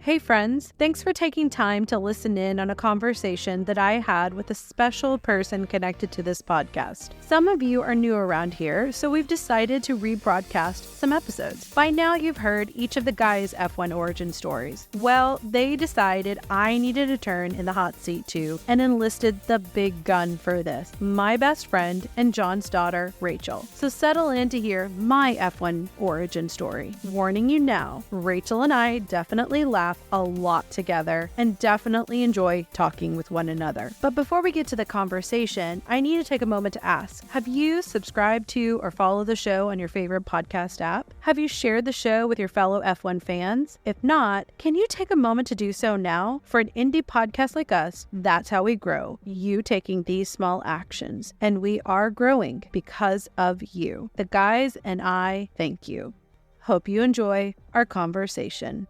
Hey friends, thanks for taking time to listen in on a conversation that I had with a special person connected to this podcast. Some of you are new around here, so we've decided to rebroadcast some episodes. By now you've heard each of the guys' F1 origin stories. Well, they decided I needed a turn in the hot seat too and enlisted the big gun for this, my best friend and John's daughter, Rachel. So settle in to hear my F1 origin story. Warning you now, Rachel and I definitely laugh a lot together and definitely enjoy talking with one another. But before we get to the conversation, I need to take a moment to ask, have you subscribed to or follow the show on your favorite podcast app? Have you shared the show with your fellow F1 fans? If not, can you take a moment to do so now? For an indie podcast like us, that's how we grow. You taking these small actions, and we are growing because of you. The guys and I thank you. Hope you enjoy our conversation.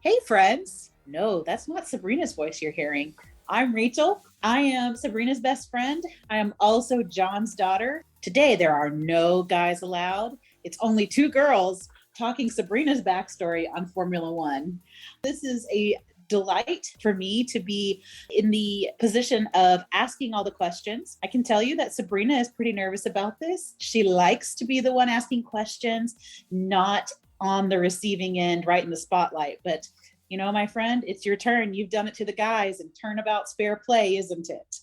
Hey friends! No, that's not Sabrina's voice you're hearing. I'm Rachel. I am Sabrina's best friend. I am also John's daughter. Today there are no guys allowed. It's only two girls talking Sabrina's backstory on Formula One. This is a delight for me to be in the position of asking all the questions. I can tell you that Sabrina is pretty nervous about this. She likes to be the one asking questions, not on the receiving end, right in the spotlight. But you know, my friend, it's your turn. You've done it to the guys, and turnabout's fair play, isn't it?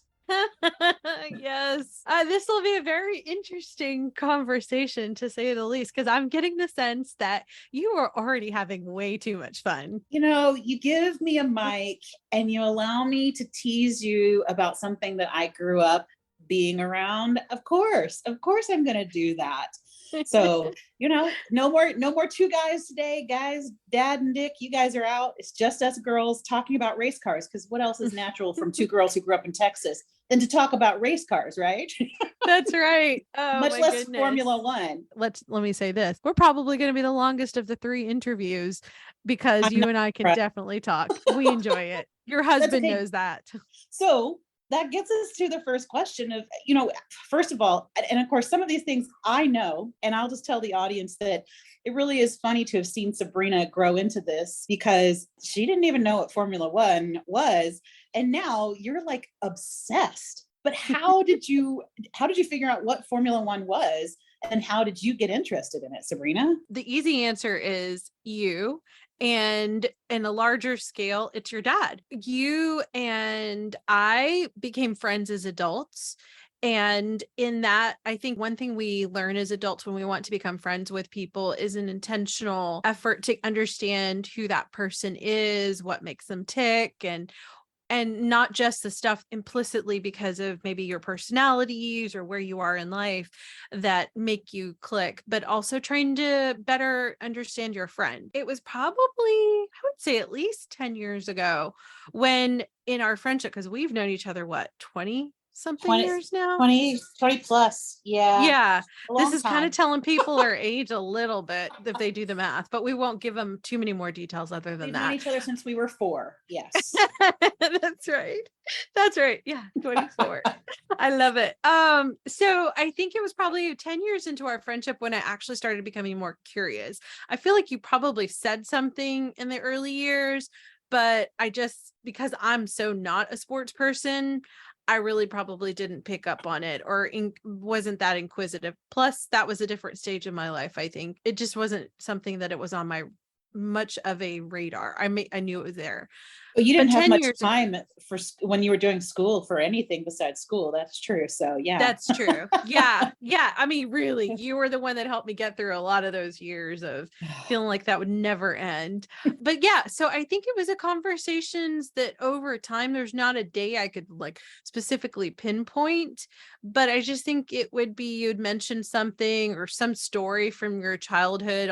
Yes. This will be a very interesting conversation, to say the least, because I'm getting the sense that you are already having way too much fun. You know, you give me a mic and you allow me to tease you about something that I grew up being around. Of course I'm going to do that. So, you know, no more two guys today. Guys, Dad and Dick, you guys are out. It's just us girls talking about race cars, because what else is natural from two girls who grew up in Texas than to talk about race cars, right? That's right. Oh, Much less goodness. Formula One. Let me say this. We're probably going to be the longest of the three interviews because you and I can definitely talk. We enjoy it. Your husband knows that. So that gets us to the first question of, you know, first of all, and of course, some of these things I know, and I'll just tell the audience that it really is funny to have seen Sabrina grow into this, because she didn't even know what Formula One was. And now you're like obsessed. But how did you figure out what Formula One was? And how did you get interested in it, Sabrina? The easy answer is you. And in a larger scale, it's your dad. You and I became friends as adults. And in that, I think one thing we learn as adults when we want to become friends with people is an intentional effort to understand who that person is, what makes them tick, and not just the stuff implicitly because of maybe your personalities or where you are in life that make you click, but also trying to better understand your friend. It was probably, I would say, at least 10 years ago when in our friendship, because we've known each other, what, 20 years now? 20 plus. Yeah. This is kind of telling people our age a little bit if they do the math, but we won't give them too many more details other than We've that. known each other since we were 4. Yes. That's right. Yeah. 24. I love it. So I think it was probably 10 years into our friendship when I actually started becoming more curious. I feel like you probably said something in the early years, but because I'm so not a sports person, I really probably didn't pick up on it or wasn't that inquisitive. Plus, that was a different stage in my life. I think it just wasn't something that it was on my much of a radar. I knew it was there. But you didn't have much time for when you were doing school for anything besides school. That's true. So yeah. That's true. Yeah. Yeah. I mean, really, you were the one that helped me get through a lot of those years of feeling like that would never end. But yeah, so I think it was a conversations that over time, there's not a day I could like specifically pinpoint, but I just think it would be, you'd mention something or some story from your childhood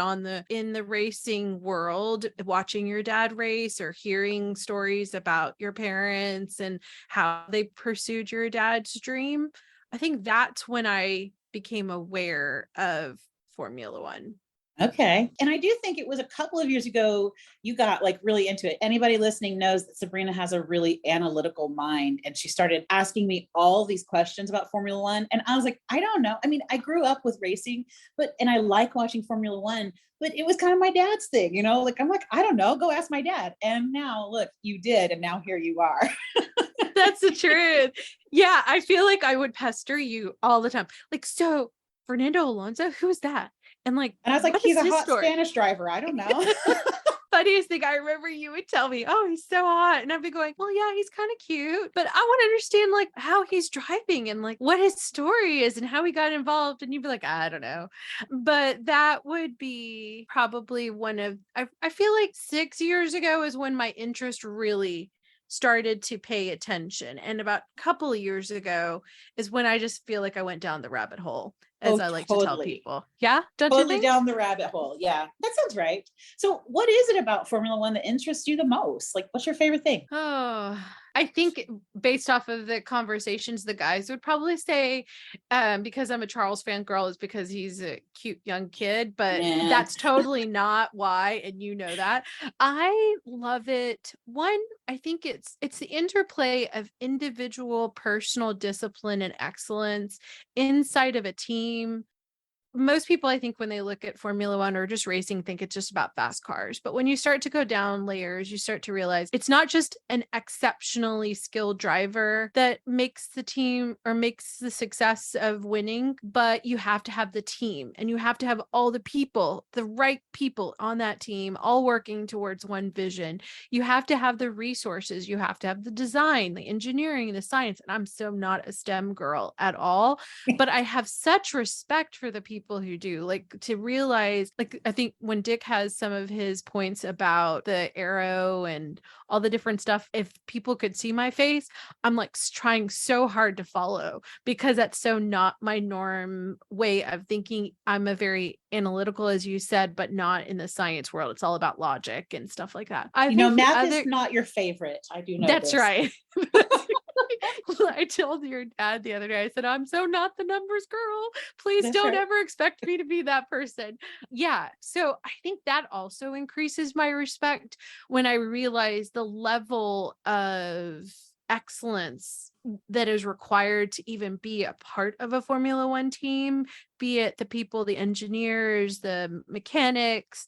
in the racing world, watching your dad race or hearing stories about your parents and how they pursued your dad's dream. I think that's when I became aware of Formula One. Okay. And I do think it was a couple of years ago, you got like really into it. Anybody listening knows that Sabrina has a really analytical mind. And she started asking me all these questions about Formula One. And I was like, I don't know. I mean, I grew up with racing, and I like watching Formula One, but it was kind of my dad's thing, like, I'm like, I don't know, go ask my dad. And now look, you did. And now here you are. That's the truth. Yeah. I feel like I would pester you all the time. Like, so Fernando Alonso, who's that? And I was like, he's a hot Spanish driver. I don't know. Funniest thing, I remember you would tell me, oh, he's so hot. And I'd be going, well, yeah, he's kind of cute, but I want to understand like how he's driving and like what his story is and how he got involved. And you'd be like, I don't know. But that would be probably I feel like 6 years ago is when my interest really started to pay attention. And about a couple of years ago is when I just feel like I went down the rabbit hole, as I like to tell people. Yeah. Don't you think? Down the rabbit hole. Yeah. That sounds right. So what is it about Formula One that interests you the most? Like, what's your favorite thing? Oh, I think based off of the conversations, the guys would probably say, because I'm a Charles fan girl, is because he's a cute young kid, but that's totally not why. And you know that. I love it. One, I think it's the interplay of individual personal discipline and excellence inside of a team. Most people, I think, when they look at Formula One or just racing, think it's just about fast cars. But when you start to go down layers, you start to realize it's not just an exceptionally skilled driver that makes the team or makes the success of winning, but you have to have the team and you have to have all the people, the right people on that team, all working towards one vision. You have to have the resources. You have to have the design, the engineering, the science. And I'm so not a STEM girl at all, but I have such respect for the people who do, like, to realize, like, I think when Dick has some of his points about the arrow and all the different stuff, if people could see my face, I'm like trying so hard to follow because that's so not my norm way of thinking. I'm a very analytical, as you said, but not in the science world. It's all about logic and stuff like that. I think math is not your favorite. I do know that's this. right. I told your dad the other day, I said, I'm so not the numbers girl. Please don't ever expect me to be that person. Yeah. So I think that also increases my respect when I realize the level of excellence that is required to even be a part of a Formula One team, be it the people, the engineers, the mechanics,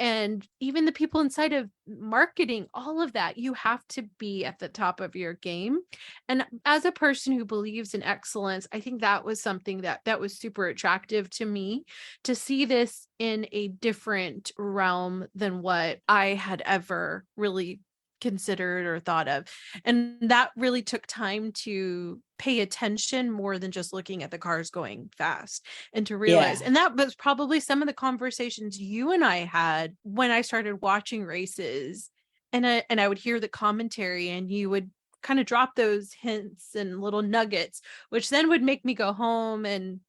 and even the people inside of marketing, all of that. You have to be at the top of your game. And as a person who believes in excellence, I think that was something that was super attractive to me, to see this in a different realm than what I had ever really considered or thought of. And that really took time to pay attention more than just looking at the cars going fast, and to realize, and that was probably some of the conversations you and I had when I started watching races, and I would hear the commentary and you would kind of drop those hints and little nuggets, which then would make me go home and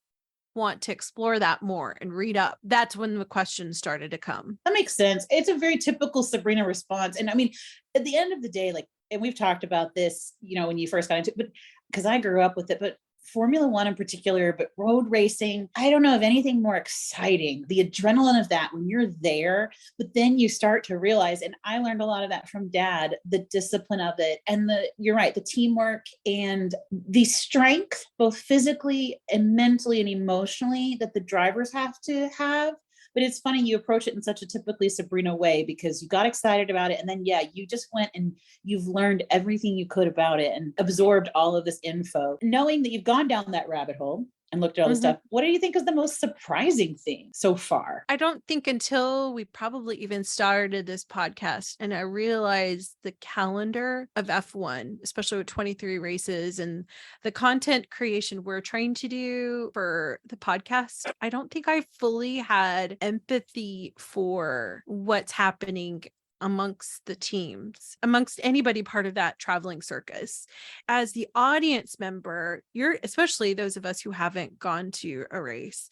want to explore that more and read up. That's when the questions started to come. That makes sense. It's a very typical Sabrina response. And I mean, at the end of the day, like, and we've talked about this, when you first got into it, but because I grew up with it, but Formula One in particular, but road racing, I don't know of anything more exciting. The adrenaline of that when you're there, but then you start to realize, and I learned a lot of that from Dad, the discipline of it, and you're right, the teamwork and the strength, both physically and mentally and emotionally, that the drivers have to have. But it's funny, you approach it in such a typically Sabrina way, because you got excited about it. And then, you just went and you've learned everything you could about it and absorbed all of this info. Knowing that you've gone down that rabbit hole and looked at all this stuff, what do you think is the most surprising thing so far? I don't think until we probably even started this podcast and I realized the calendar of F1, especially with 23 races and the content creation we're trying to do for the podcast, I don't think I fully had empathy for what's happening amongst the teams, amongst anybody part of that traveling circus. As the audience member, especially those of us who haven't gone to a race,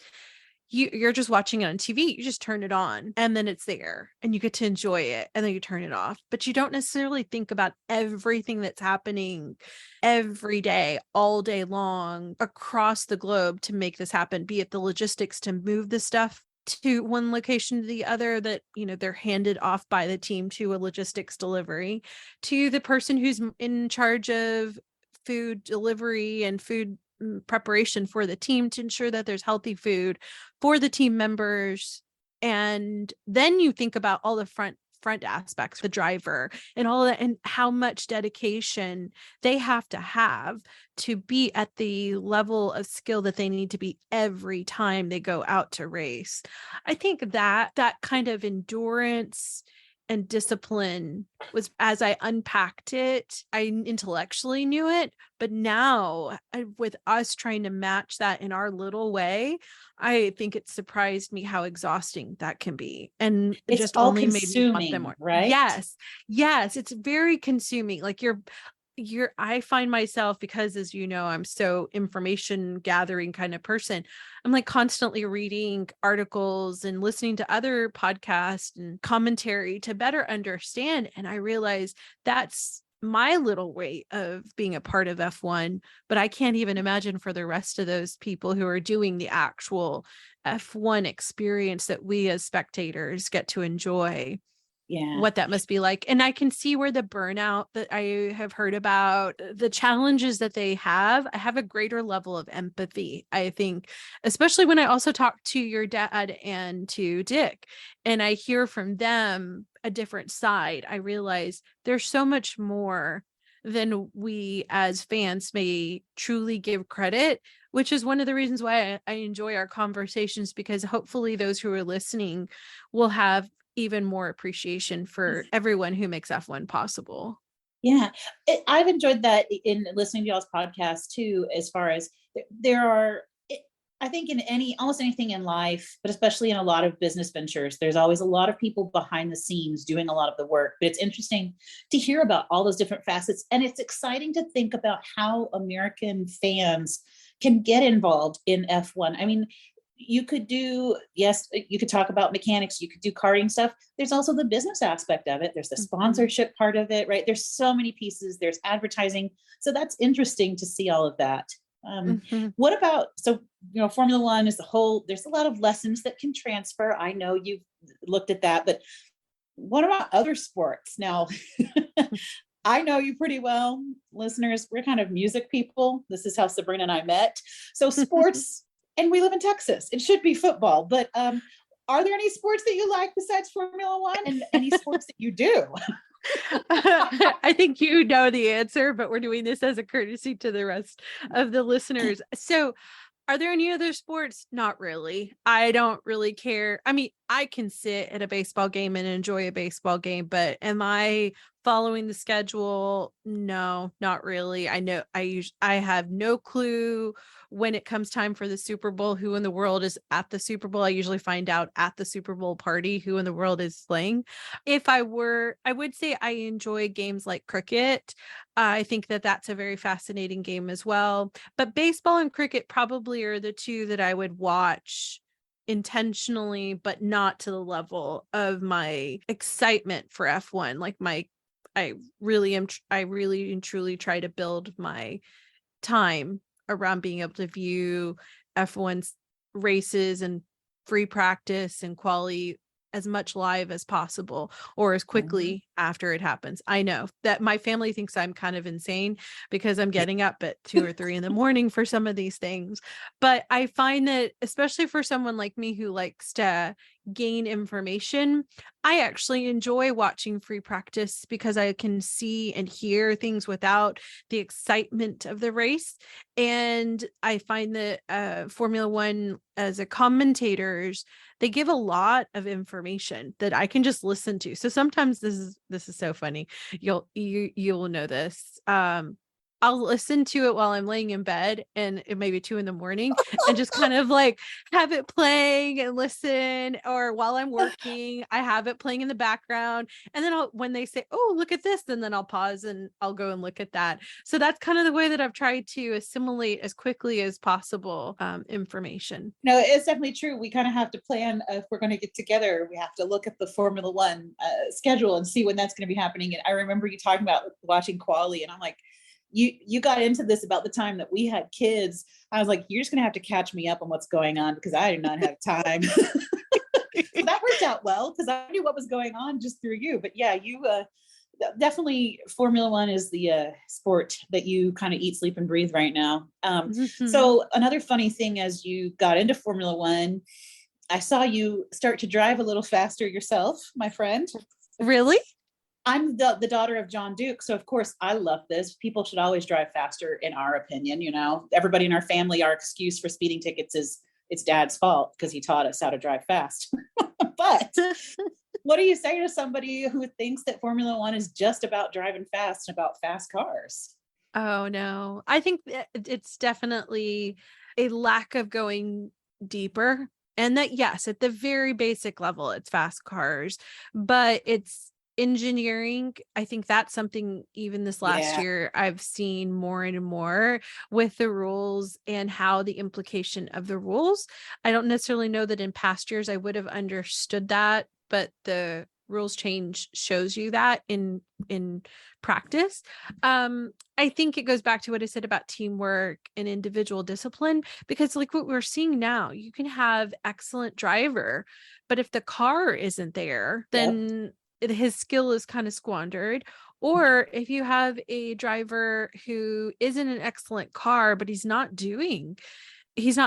you're just watching it on TV. You just turn it on and then it's there and you get to enjoy it and then you turn it off. But you don't necessarily think about everything that's happening every day, all day long across the globe to make this happen, be it the logistics to move the stuff to one location to the other, that, they're handed off by the team to a logistics delivery, to the person who's in charge of food delivery and food preparation for the team to ensure that there's healthy food for the team members. And then you think about all the front aspects, the driver and all of that, and how much dedication they have to be at the level of skill that they need to be every time they go out to race. I think that kind of endurance and discipline was, as I unpacked it, I intellectually knew it, but now with us trying to match that in our little way, I think it surprised me how exhausting that can be. And it It's just all only made me want them more. right? Yes. It's very consuming. Like I find myself, because as you know, I'm so information gathering kind of person. I'm like constantly reading articles and listening to other podcasts and commentary to better understand. And I realize that's my little way of being a part of F1, but I can't even imagine for the rest of those people who are doing the actual F1 experience that we as spectators get to enjoy. Yeah. What that must be like. And I can see where the burnout that I have heard about, the challenges that they have, I have a greater level of empathy, I think, especially when I also talk to your dad and to Dick, and I hear from them a different side. I realize there's so much more than we as fans may truly give credit, which is one of the reasons why I enjoy our conversations, because hopefully those who are listening will have even more appreciation for everyone who makes F1 possible. Yeah, I've enjoyed that in listening to y'all's podcast too, as far as there are, I think in almost anything in life, but especially in a lot of business ventures, there's always a lot of people behind the scenes doing a lot of the work. But it's interesting to hear about all those different facets. And it's exciting to think about how American fans can get involved in F1. I mean, you could talk about mechanics, you could do karting stuff. There's also the business aspect of it. There's the sponsorship part of it, right? There's so many pieces, there's advertising. So that's interesting to see all of that. What about, Formula One is there's a lot of lessons that can transfer. I know you've looked at that, but what about other sports? Now, I know you pretty well, listeners. We're kind of music people. This is how Sabrina and I met. So sports, and we live in Texas. It should be football, but are there any sports that you like besides Formula One, and any sports that you do? I think you know the answer, but we're doing this as a courtesy to the rest of the listeners. So, are there any other sports? Not really. I don't really care. I mean, I can sit at a baseball game and enjoy a baseball game, but am I following the schedule? No, not really. I know I have no clue when it comes time for the Super Bowl, who in the world is at the Super Bowl. I usually find out at the Super Bowl party who in the world is playing. I would say I enjoy games like cricket. I think that that's a very fascinating game as well. But baseball and cricket probably are the two that I would watch intentionally, but not to the level of my excitement for F1. Like I really and truly try to build my time around being able to view F1's races and free practice and quali as much live as possible, or as quickly after it happens. I know that my family thinks I'm kind of insane because I'm getting up at 2 or 3 in the morning for some of these things. But I find that, especially for someone like me who likes to gain information, I actually enjoy watching free practice because I can see and hear things without the excitement of the race. And I find that Formula One, as a commentators, they give a lot of information that I can just listen to. So sometimes this is so funny. You'll know this. I'll listen to it while I'm laying in bed, and it may be 2 a.m, and just kind of like have it playing and listen, or while I'm working, I have it playing in the background. And then when they say, "Oh, look at this," then I'll pause and I'll go and look at that. So that's kind of the way that I've tried to assimilate as quickly as possible information. No, it's definitely true. We kind of have to plan if we're going to get together. We have to look at the Formula One schedule and see when that's going to be happening. And I remember you talking about watching quali, and I'm like, you got into this about the time that we had kids. I was like, you're just going to have to catch me up on what's going on because I do not have time. So that worked out well because I knew what was going on just through you. But yeah, you definitely Formula One is the sport that you kind of eat, sleep, and breathe right now. So another funny thing, as you got into Formula One, I saw you start to drive a little faster yourself, my friend. Really? I'm the daughter of John Duke. So of course I love this. People should always drive faster in our opinion. You know, everybody in our family, our excuse for speeding tickets is it's dad's fault because he taught us how to drive fast. But what do you say to somebody who thinks that Formula One is just about driving fast and about fast cars? Oh, no. I think it's definitely a lack of going deeper. And that, yes, at the very basic level, it's fast cars, but it's engineering. I think that's something even this last year I've seen more and more with the rules and how the implication of the rules. I don't necessarily know that in past years I would have understood that, but the rules change shows you that in practice. I think it goes back to what I said about teamwork and individual discipline, because like what we're seeing now, you can have excellent driver, but if the car isn't there, then his skill is kind of squandered. Or if you have a driver who isn't an excellent car, but he's not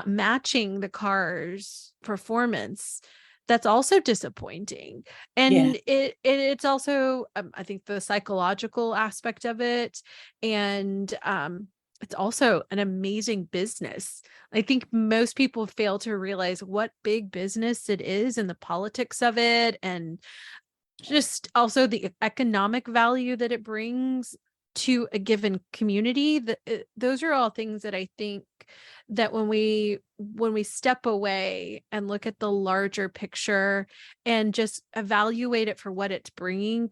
matching the car's performance, that's also disappointing. And it's also, I think, the psychological aspect of it. And it's also an amazing business. I think most people fail to realize what big business it is and the politics of it, and just also the economic value that it brings to a given community. Those are all things that I think that when we step away and look at the larger picture and just evaluate it for what it's bringing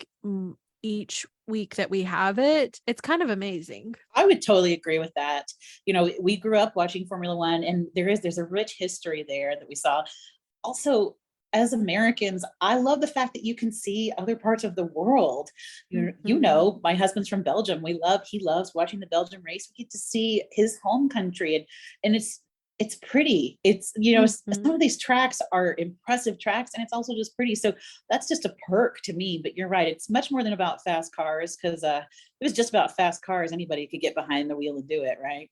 each week that we have it, it's kind of amazing. I would totally agree with that. You know, we grew up watching Formula One, and there's a rich history there that we saw. Also, as Americans, I love the fact that you can see other parts of the world. You know, my husband's from Belgium. He loves watching the Belgium race. We get to see his home country, and it's pretty. It's, you know, some of these tracks are impressive tracks, and it's also just pretty. So that's just a perk to me. But you're right. It's much more than about fast cars, because if it was just about fast cars, anybody could get behind the wheel and do it, right?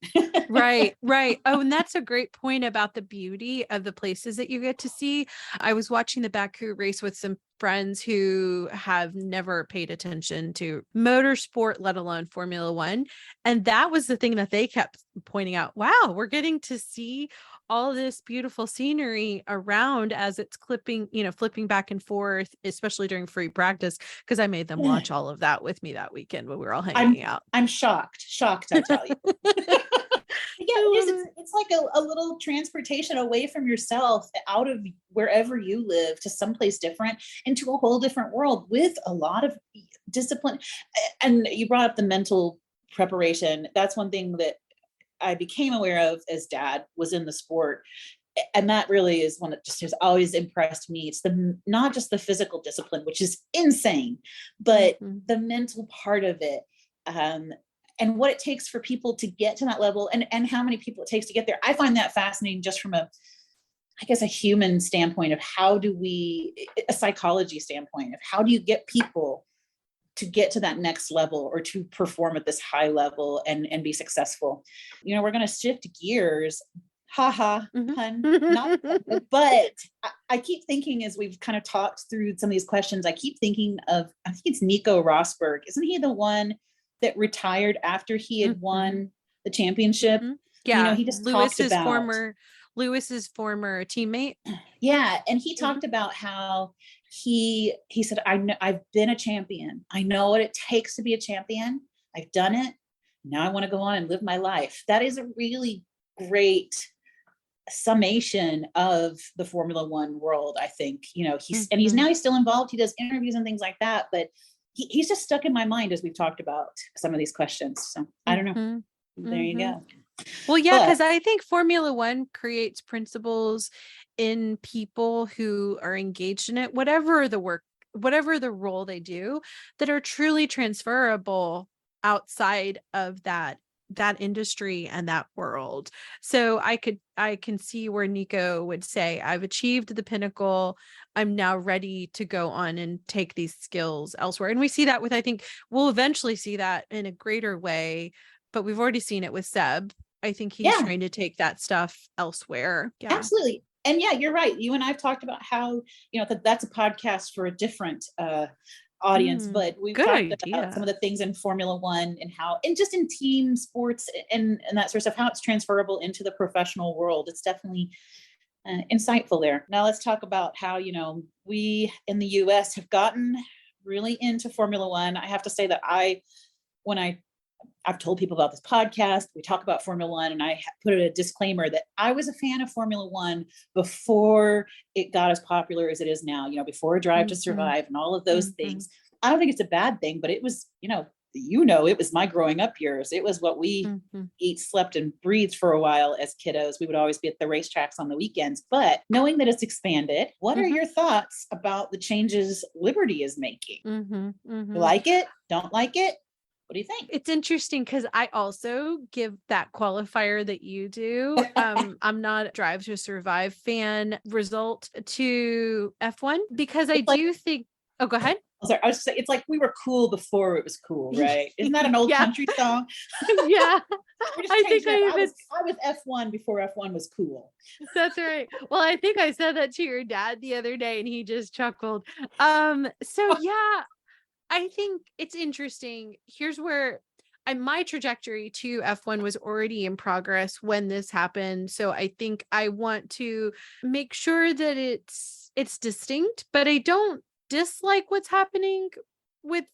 Right. Oh, and that's a great point about the beauty of the places that you get to see. I was watching the Baku race with some friends who have never paid attention to motorsport, let alone Formula One. And that was the thing that they kept pointing out. Wow, we're getting to see all this beautiful scenery around as it's flipping back and forth, especially during free practice, because I made them watch all of that with me that weekend when we were all hanging out. I'm shocked, I tell you. It's like a little transportation away from yourself, out of wherever you live, to someplace different, into a whole different world with a lot of discipline. And you brought up the mental preparation. That's one thing that I became aware of as dad was in the sport. And that really is one that just has always impressed me. It's not just the physical discipline, which is insane, but the mental part of it. And what it takes for people to get to that level, and how many people it takes to get there. I find that fascinating, just from a human standpoint of a psychology standpoint of how do you get people to get to that next level, or to perform at this high level and be successful. You know, we're going to shift gears. Pun, not, but I keep thinking, as we've kind of talked through some of these questions, I keep thinking of, I think it's Nico Rosberg. Isn't he the one that retired after he had won the championship? Yeah. You know, he just Lewis's former teammate. Yeah. And he talked about how he said, I've been a champion. I know what it takes to be a champion. I've done it. Now I want to go on and live my life. That is a really great summation of the Formula One world. I think, you know, he's still involved. He does interviews and things like that, but he's just stuck in my mind as we've talked about some of these questions. So I don't know. There you go. Well, yeah, because I think Formula One creates principles in people who are engaged in it, whatever the role they do, that are truly transferable outside of that that industry and that world. So I can see where Nico would say, I've achieved the pinnacle. I'm now ready to go on and take these skills elsewhere. And we see that with, I think we'll eventually see that in a greater way, but we've already seen it with Seb. I think he's trying to take that stuff elsewhere. Yeah. Absolutely. And yeah, you're right. You and I have talked about how, that's a podcast for a different audience, but we've talked about some of the things in Formula One and how, and just in team sports and that sort of stuff, how it's transferable into the professional world. It's definitely insightful there. Now let's talk about how, we in the US have gotten really into Formula One. I have to say that I've told people about this podcast, we talk about Formula One, and I put a disclaimer that I was a fan of Formula One before it got as popular as it is now, before Drive to Survive and all of those things. I don't think it's a bad thing, but it was, it was my growing up years. It was what we ate, slept, and breathed for a while as kiddos. We would always be at the racetracks on the weekends. But knowing that it's expanded, what are your thoughts about the changes Liberty is making? You like it? Don't like it? What do you think? It's interesting because I also give that qualifier that you do. I'm not a Drive to Survive fan result to F1 because I do think, oh, go ahead. Oh, sorry, I was just saying, it's like we were cool before it was cool, right? Isn't that an old country song? Yeah. I think I was F1 before F1 was cool. That's right. Well, I think I said that to your dad the other day and he just chuckled. So yeah, I think it's interesting. Here's where my trajectory to F1 was already in progress when this happened. So I think I want to make sure that it's distinct, but I don't dislike what's happening with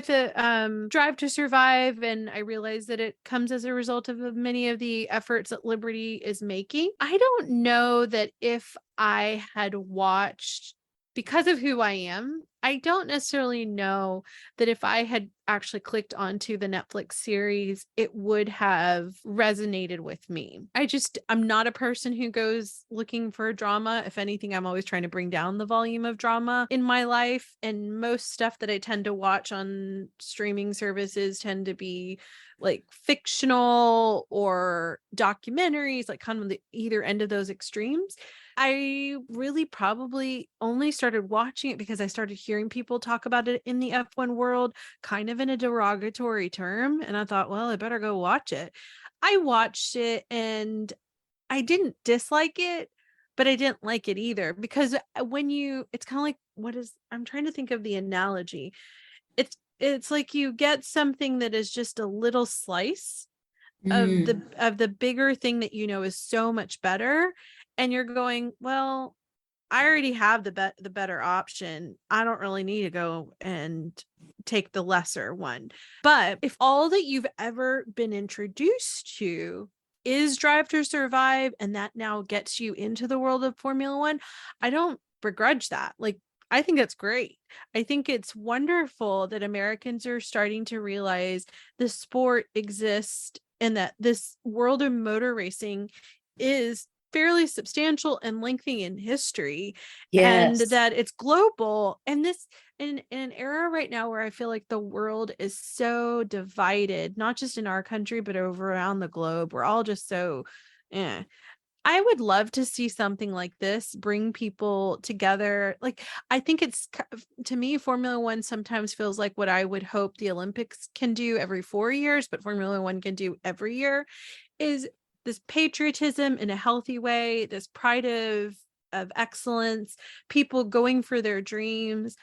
a Drive to Survive, and I realize that it comes as a result of many of the efforts that Liberty is making. I don't know that if I had watched, because of who I am, I don't necessarily know that if I had actually clicked onto the Netflix series, it would have resonated with me. I'm not a person who goes looking for drama. If anything, I'm always trying to bring down the volume of drama in my life. And most stuff that I tend to watch on streaming services tend to be like fictional or documentaries, like kind of the either end of those extremes. I really probably only started watching it because I started hearing people talk about it in the F1 world, kind of in a derogatory term. And I thought, well, I better go watch it. I watched it and I didn't dislike it, but I didn't like it either, because it's kind of like, I'm trying to think of the analogy. It's like you get something that is just a little slice of the bigger thing that is so much better, and you're going, well, I already have the better option. I don't really need to go and take the lesser one. But if all that you've ever been introduced to is Drive to Survive, and that now gets you into the world of Formula One, I don't begrudge that. Like, I think that's great. I think it's wonderful that Americans are starting to realize the sport exists and that this world of motor racing is fairly substantial and lengthy in history, and that it's global. And this in an era right now where I feel like the world is so divided, not just in our country, but over around the globe. We're all just so, I would love to see something like this bring people together. Like, I think to me, Formula One sometimes feels like what I would hope the Olympics can do every 4 years, but Formula One can do every year, is this patriotism in a healthy way, this pride of excellence, people going for their dreams.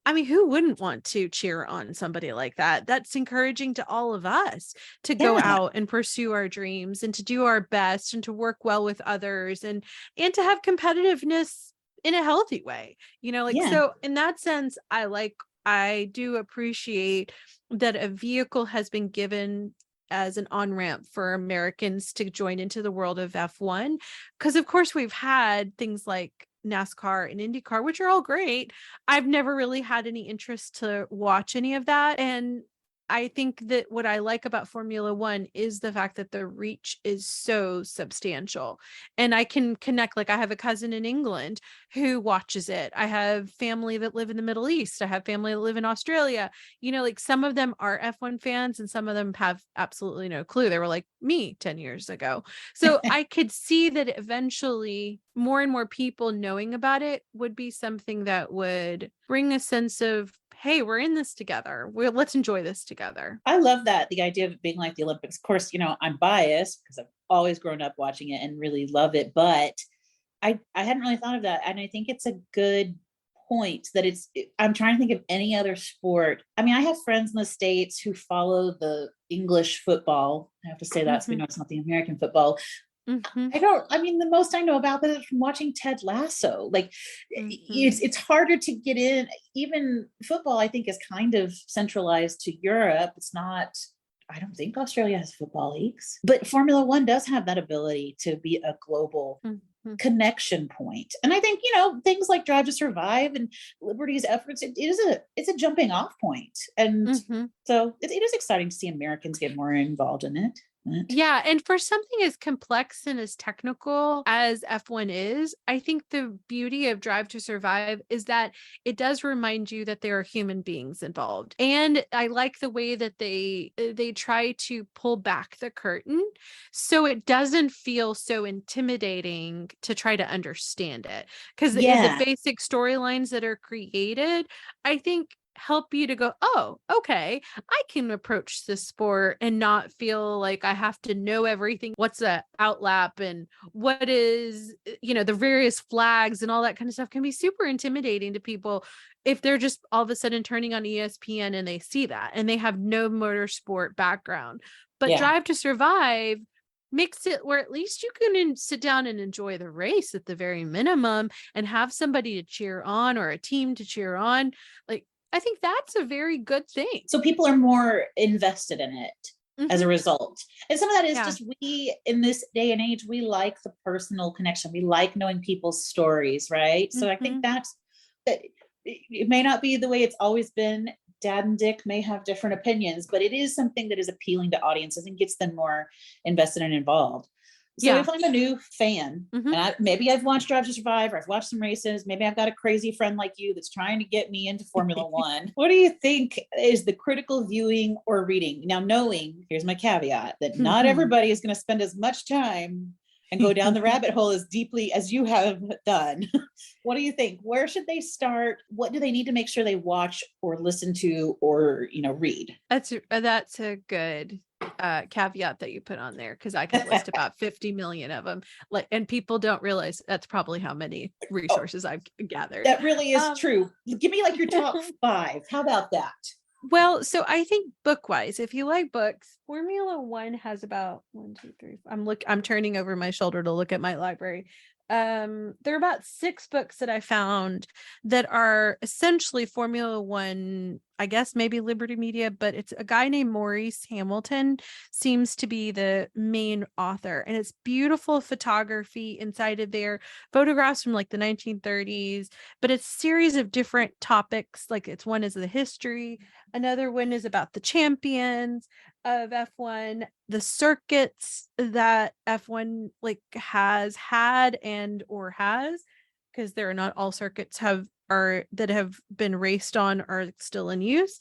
I mean, who wouldn't want to cheer on somebody like that? That's encouraging to all of us to go out and pursue our dreams and to do our best and to work well with others and to have competitiveness in a healthy way. So in that sense, I do appreciate that a vehicle has been given as an on-ramp for Americans to join into the world of F1. Because of course we've had things like NASCAR and IndyCar, which are all great. I've never really had any interest to watch any of that. And I think that what I like about Formula One is the fact that the reach is so substantial, and I can connect. Like, I have a cousin in England who watches it. I have family that live in the Middle East. I have family that live in Australia. Like, some of them are F1 fans and some of them have absolutely no clue. They were like me 10 years ago. So I could see that eventually more and more people knowing about it would be something that would bring a sense of, hey, we're in this together. Let's enjoy this together. I love that. The idea of it being like the Olympics. Of course, I'm biased because I've always grown up watching it and really love it. But I hadn't really thought of that. And I think it's a good point that I'm trying to think of any other sport. I mean, I have friends in the States who follow the English football. I have to say that so we know it's not the American football. The most I know about that is from watching Ted Lasso. Like, it's harder to get in. Even football, I think, is kind of centralized to Europe. It's not, I don't think Australia has football leagues, but Formula One does have that ability to be a global connection point. And I think, things like Drive to Survive and Liberty's efforts, it's a jumping off point. And so it is exciting to see Americans get more involved in it. Yeah. And for something as complex and as technical as F1 is, I think the beauty of Drive to Survive is that it does remind you that there are human beings involved. And I like the way that they try to pull back the curtain so it doesn't feel so intimidating to try to understand it. Because the basic storylines that are created, I think, help you to go, oh, okay, I can approach this sport and not feel like I have to know everything. What's a outlap and what is, the various flags and all that kind of stuff can be super intimidating to people if they're just all of a sudden turning on ESPN and they see that and they have no motorsport background. But Drive to Survive makes it where at least you can sit down and enjoy the race at the very minimum and have somebody to cheer on or a team to cheer on. Like, I think that's a very good thing. So people are more invested in it as a result. And some of that is just we, in this day and age, we like the personal connection. We like knowing people's stories, right? So I think that it may not be the way it's always been. Dad and Dick may have different opinions, but it is something that is appealing to audiences and gets them more invested and involved. So if I'm a new fan, and maybe I've watched Drive to Survive, or I've watched some races, maybe I've got a crazy friend like you that's trying to get me into Formula One. What do you think is the critical viewing or reading? Now, knowing, here's my caveat, that not everybody is going to spend as much time and go down the rabbit hole as deeply as you have done. What do you think? Where should they start? What do they need to make sure they watch or listen to or, read? That's a good caveat that you put on there, because I could list about 50 million of them, and people don't realize that's probably how many resources I've gathered. That really is true. Give me your top 5. How about that? Well, so I think book-wise, if you like books, Formula One has about 1, 2, 3. I'm turning over my shoulder to look at my library. There are about 6 books that I found that are essentially Formula One, I guess maybe Liberty Media, but it's a guy named Maurice Hamilton seems to be the main author, and it's beautiful photography inside of there, photographs from the 1930s, but it's a series of different topics. One is the history, another one is about the champions of F1, the circuits that F1 has had and or has, because there are not all circuits that have been raced on are still in use.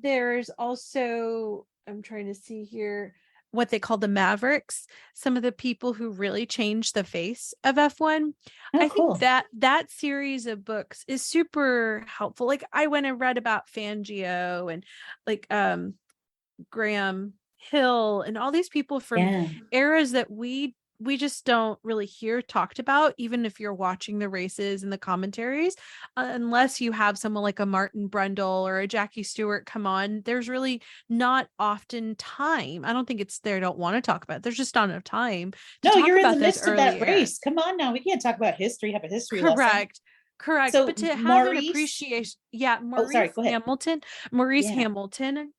There's also, I'm trying to see here, what they call the Mavericks, some of the people who really changed the face of F1. I think that series of books is super helpful. I went and read about Fangio and Graham Hill and all these people from eras that we just don't really hear talked about, even if you're watching the races and the commentaries, unless you have someone like a Martin Brundle or a Jackie Stewart come on. There's really not often time. I don't think it's they don't want to talk about it. There's just not enough time to talk you're in about the midst of that race. Come on now, we can't talk about history, have a history lesson. Correct. So but to have an appreciation, Maurice Hamilton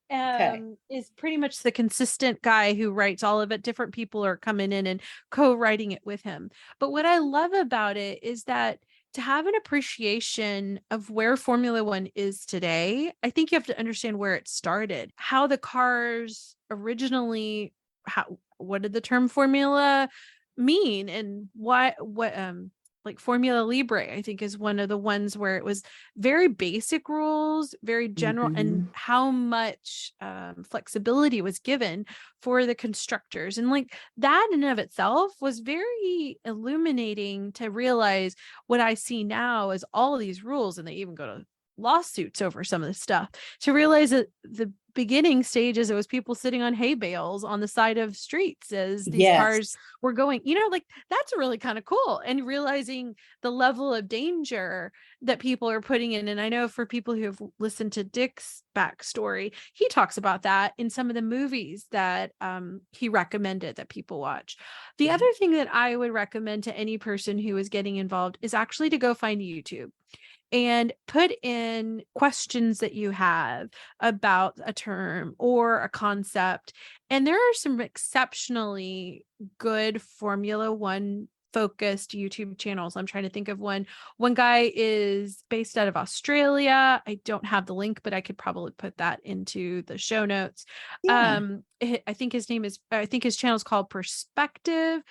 is pretty much the consistent guy who writes all of it. Different people are coming in and co-writing it with him. But what I love about it is that to have an appreciation of where Formula One is today, I think you have to understand where it started, how the cars originally, what did the term formula mean, and like Formula Libre, I think, is one of the ones where it was very basic rules, very general, and how much flexibility was given for the constructors. And like that in and of itself was very illuminating to realize what I see now as all of these rules, and they even go to lawsuits over some of this stuff, to realize that the beginning stages, it was people sitting on hay bales on the side of streets as these cars were going, like that's really kind of cool. And realizing the level of danger that people are putting in. And I know for people who have listened to Dick's backstory, he talks about that in some of the movies that he recommended that people watch. The other thing that I would recommend to any person who is getting involved is actually to go find YouTube and put in questions that you have about a term or a concept. And there are some exceptionally good Formula One focused YouTube channels. I'm trying to think of one. One guy is based out of Australia. I don't have the link, but I could probably put that into the show notes. I think his channel is called Perspective.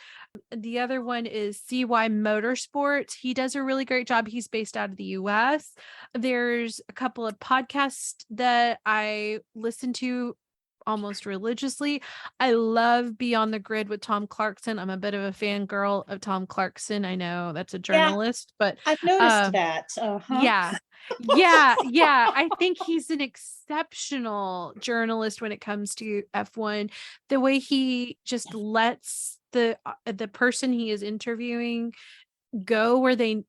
The other one is CY Motorsports. He does a really great job. He's based out of the US. There's a couple of podcasts that I listen to almost religiously. I love Beyond the Grid with Tom Clarkson. I'm a bit of a fangirl of Tom Clarkson. I know that's a journalist, but I've noticed that. Yeah. I think he's an exceptional journalist when it comes to F1. The way he just lets the person he is interviewing go where they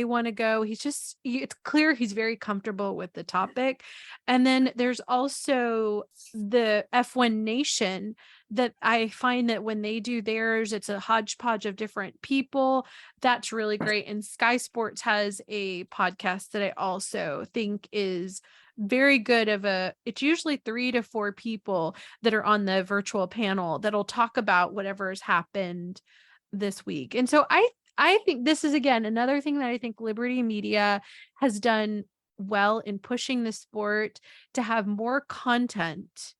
want to go. It's clear he's very comfortable with the topic. And then there's also the F1 Nation that I find that when they do theirs, it's a hodgepodge of different people. That's really great. And Sky Sports has a podcast that I also think is very good. It's usually 3 to 4 people that are on the virtual panel that'll talk about whatever has happened this week. And so I think this is, again, another thing that I think Liberty Media has done well in pushing the sport to have more content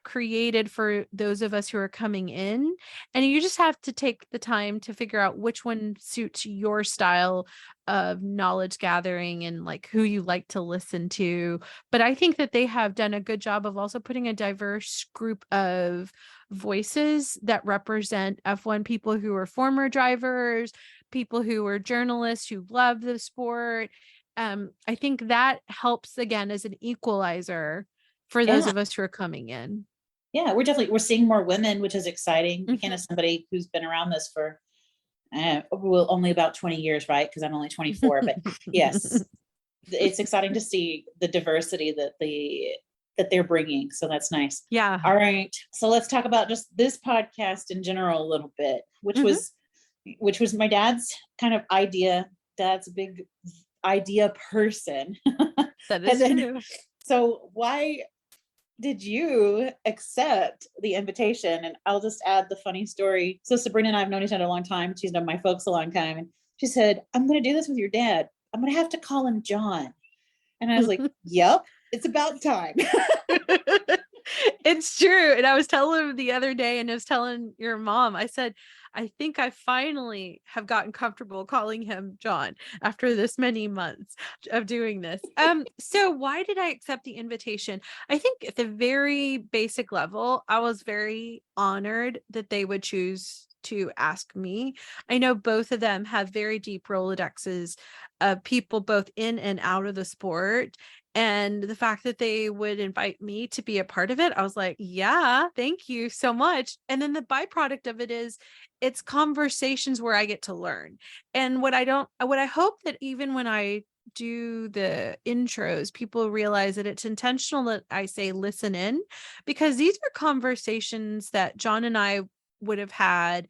created for those of us who are coming in. And you just have to take the time to figure out which one suits your style of knowledge gathering and like who you like to listen to. But I think that they have done a good job of also putting a diverse group of voices that represent F1 people who are former drivers, people who are journalists who love the sport. I think that helps, again, as an equalizer for those of us who are coming in. Yeah, we're seeing more women, which is exciting. Again, as somebody who's been around this for only about 20 years, right? Because I'm only 24, but yes, it's exciting to see the diversity that they're bringing. So that's nice. Yeah. All right. So let's talk about just this podcast in general a little bit, which was my dad's kind of idea. Dad's a big idea person. That is true. So why did you accept the invitation? And I'll just add the funny story. So Sabrina and I have known each other a long time. She's known my folks a long time. And she said, I'm going to do this with your dad. I'm going to have to call him John. And I was like, yep, it's about time. It's true. And I was telling him the other day, and I was telling your mom, I said, I think I finally have gotten comfortable calling him John after this many months of doing this. So why did I accept the invitation? I think at the very basic level, I was very honored that they would choose to ask me. I know both of them have very deep Rolodexes of people both in and out of the sport. And the fact that they would invite me to be a part of it, I was like, yeah, thank you so much. And then the byproduct of it is it's conversations where I get to learn. And what I hope that even when I do the intros, people realize that it's intentional that I say listen in, because these are conversations that John and I would have had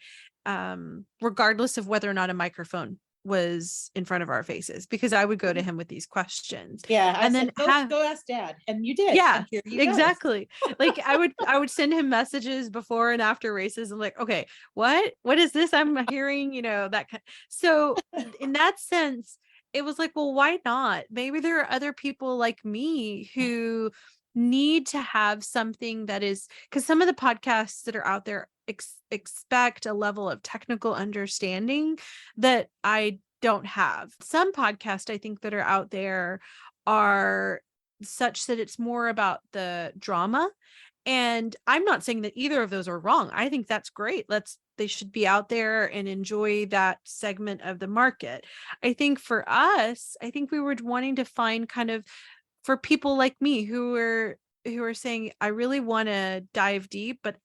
regardless of whether or not a microphone was in front of our faces, because I would go to him with these questions. Yeah. And then go ask Dad. And you did. Yeah, exactly. Like I would send him messages before and after races. I'm like, okay, what is this I'm hearing? That. So in that sense, it was like, well, why not? Maybe there are other people like me who need to have something that is, because some of the podcasts that are out there expect a level of technical understanding that I don't have. Some podcasts I think that are out there are such that it's more about the drama. And I'm not saying that either of those are wrong. I think that's great. They should be out there and enjoy that segment of the market. I think for us, I think we were wanting to find kind of for people like me who are saying, I really want to dive deep, but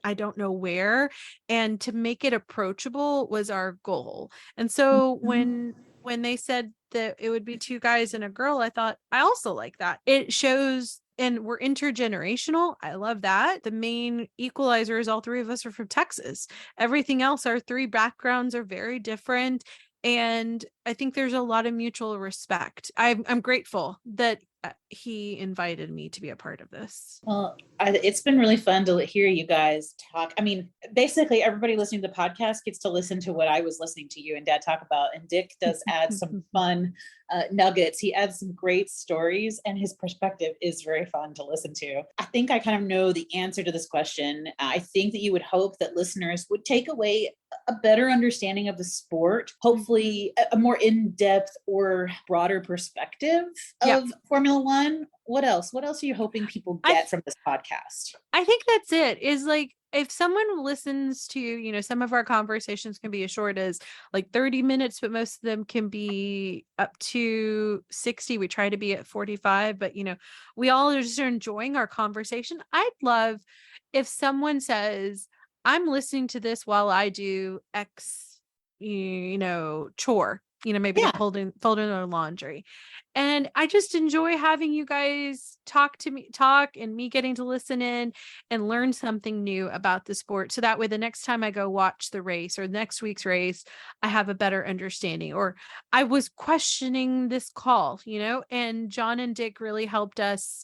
I don't know where. And to make it approachable was our goal. And so when they said that it would be two guys and a girl, I thought I also like that. It shows, and we're intergenerational. I love that. The main equalizer is all three of us are from Texas. Everything else, our three backgrounds are very different. And I think there's a lot of mutual respect. I'm grateful that he invited me to be a part of this. Well, it's been really fun to hear you guys talk. I mean, basically everybody listening to the podcast gets to listen to what I was listening to you and Dad talk about. And Dick does add some fun nuggets. He adds some great stories, and his perspective is very fun to listen to. I think I kind of know the answer to this question. I think that you would hope that listeners would take away a better understanding of the sport, hopefully a more in-depth or broader perspective of Formula One. What else? What else are you hoping people get from this podcast? I think that's it. Is like, if someone listens to, some of our conversations can be as short as like 30 minutes, but most of them can be up to 60. We try to be at 45, but we all are just enjoying our conversation. I'd love if someone says, I'm listening to this while I do X, chore, maybe they're folding their laundry. And I just enjoy having you guys talk and me getting to listen in and learn something new about the sport. So that way, the next time I go watch the race or next week's race, I have a better understanding. Or I was questioning this call, and John and Dick really helped us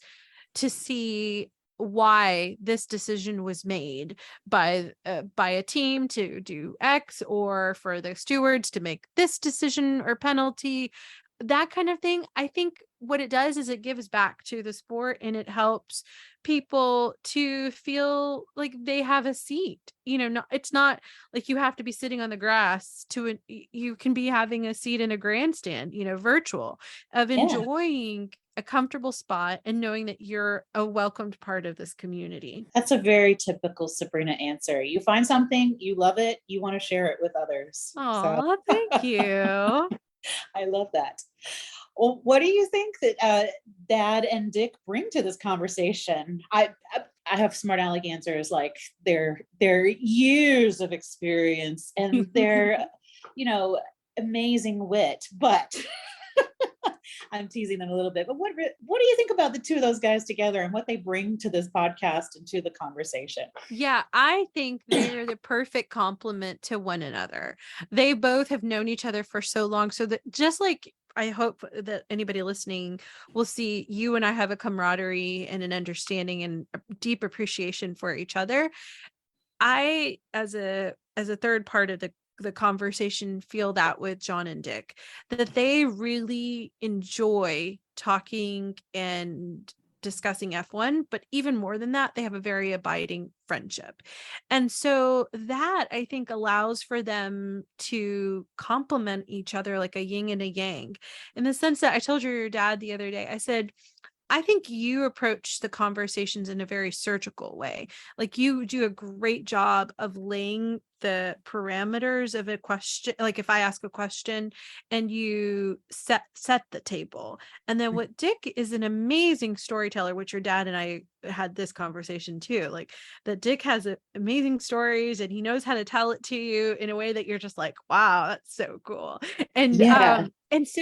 to see why this decision was made by a team to do X, or for the stewards to make this decision or penalty, that kind of thing. I think what it does is it gives back to the sport, and it helps people to feel like they have a seat. It's not like you have to be sitting on the grass you can be having a seat in a grandstand, virtual, of enjoying a comfortable spot and knowing that you're a welcomed part of this community. That's a very typical Sabrina answer. You find something, you love it, you want to share it with others. Oh, thank you. I love that. Well, what do you think that Dad and Dick bring to this conversation? I have smart aleck answers, like their years of experience and their amazing wit, but I'm teasing them a little bit. But what do you think about the two of those guys together and what they bring to this podcast and to the conversation? Yeah, I think they're the perfect complement to one another. They both have known each other for so long, so that just like I hope that anybody listening will see, you and I have a camaraderie and an understanding and a deep appreciation for each other. I, as a third part of the conversation, feel that with John and Dick, that they really enjoy talking and discussing F1, but even more than that, they have a very abiding friendship. And so that, I think, allows for them to complement each other like a yin and a yang, in the sense that I told your dad the other day, I said, I think you approach the conversations in a very surgical way. Like, you do a great job of laying the parameters of a question. Like, if I ask a question, and you set the table. And then what Dick is an amazing storyteller, which your dad and I had this conversation too, like that Dick has amazing stories and he knows how to tell it to you in a way that you're just like, wow, that's so cool. And and so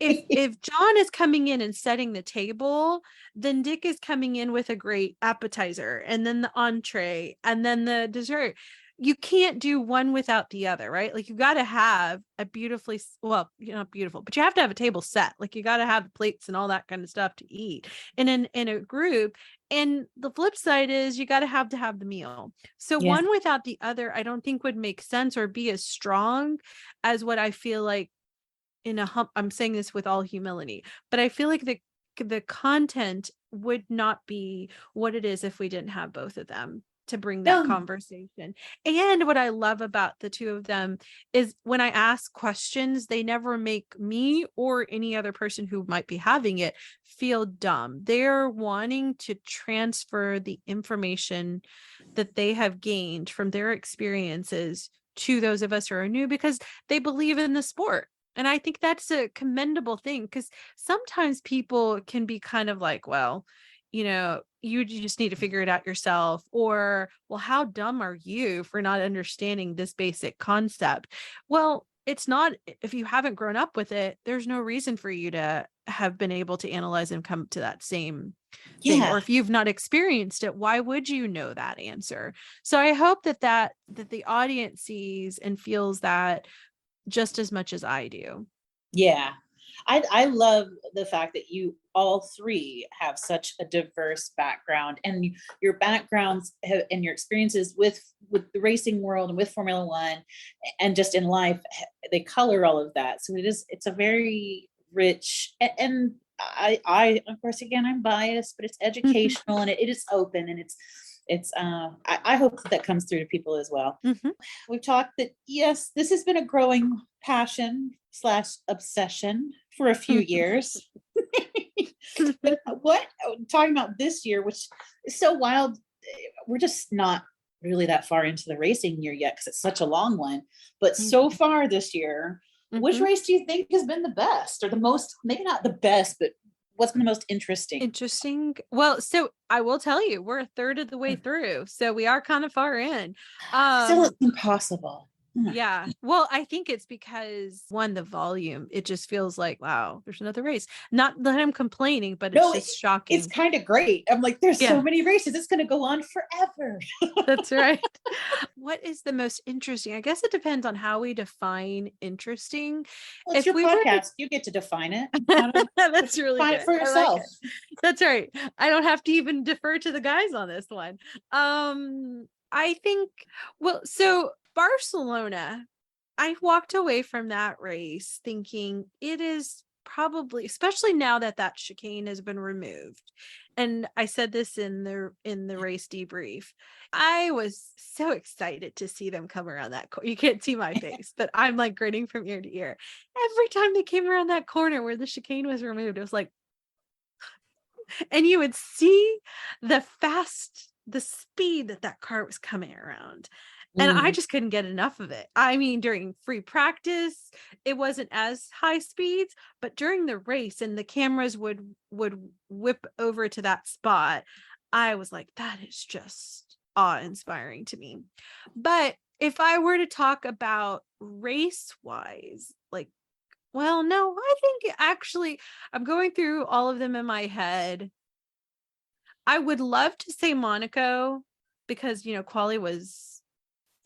if John is coming in and setting the table, then Dick is coming in with a great appetizer, and then the entree, and then the dessert. You can't do one without the other, right? Like, you got to have a not beautiful, but you have to have a table set. Like, you got to have the plates and all that kind of stuff to eat in a group. And the flip side is you got to have the meal. So one without the other, I don't think would make sense or be as strong as what I feel like I'm saying this with all humility, but I feel like the content would not be what it is if we didn't have both of them to bring that No. conversation. And what I love about the two of them is when I ask questions, they never make me or any other person who might be having it feel dumb. They're wanting to transfer the information that they have gained from their experiences to those of us who are new because they believe in the sport. And I think that's a commendable thing because sometimes people can be kind of like, well, you just need to figure it out yourself. Or, well, how dumb are you for not understanding this basic concept? Well, it's not, if you haven't grown up with it, there's no reason for you to have been able to analyze and come to that same thing. Yeah. Or if you've not experienced it, why would you know that answer? So I hope that the audience sees and feels that just as much as I do. Yeah. I love the fact that you all three have such a diverse background, and your backgrounds and your experiences with the racing world and with Formula One and just in life, they color all of that. So it's a very rich, and I of course, again, I'm biased, but it's educational and it is open, and I hope that comes through to people as well. Mm-hmm. We've talked that, yes, this has been a growing passion / obsession for a few years. But talking about this year, which is so wild, we're just not really that far into the racing year yet because it's such a long one. But so far this year, which race do you think has been the best or the most, maybe not the best, but what's been the most interesting? Well, so I will tell you, we're a third of the way through. So we are kind of far in. Still it's impossible. Yeah. Well, I think it's because one, the volume, it just feels like, wow, there's another race. Not that I'm complaining, but it's just shocking. It's kind of great. I'm like, there's so many races. It's going to go on forever. That's right. What is the most interesting? I guess it depends on how we define interesting. Well, it's your podcast. You get to define it. That's really define good. it for yourself. That's right. I don't have to even defer to the guys on this one. I think, well, so Barcelona, I walked away from that race thinking it is probably, especially now that chicane has been removed. And I said this in the race debrief. I was so excited to see them come around that corner. You can't see my face, but I'm like grinning from ear to ear. Every time they came around that corner where the chicane was removed, it was like, and you would see the speed that car was coming around. And I just couldn't get enough of it. I mean, during free practice, it wasn't as high speeds, but during the race and the cameras would whip over to that spot, I was like, that is just awe-inspiring to me. But if I were to talk about race-wise, like, well, no, I think actually I'm going through all of them in my head. I would love to say Monaco because, quali was,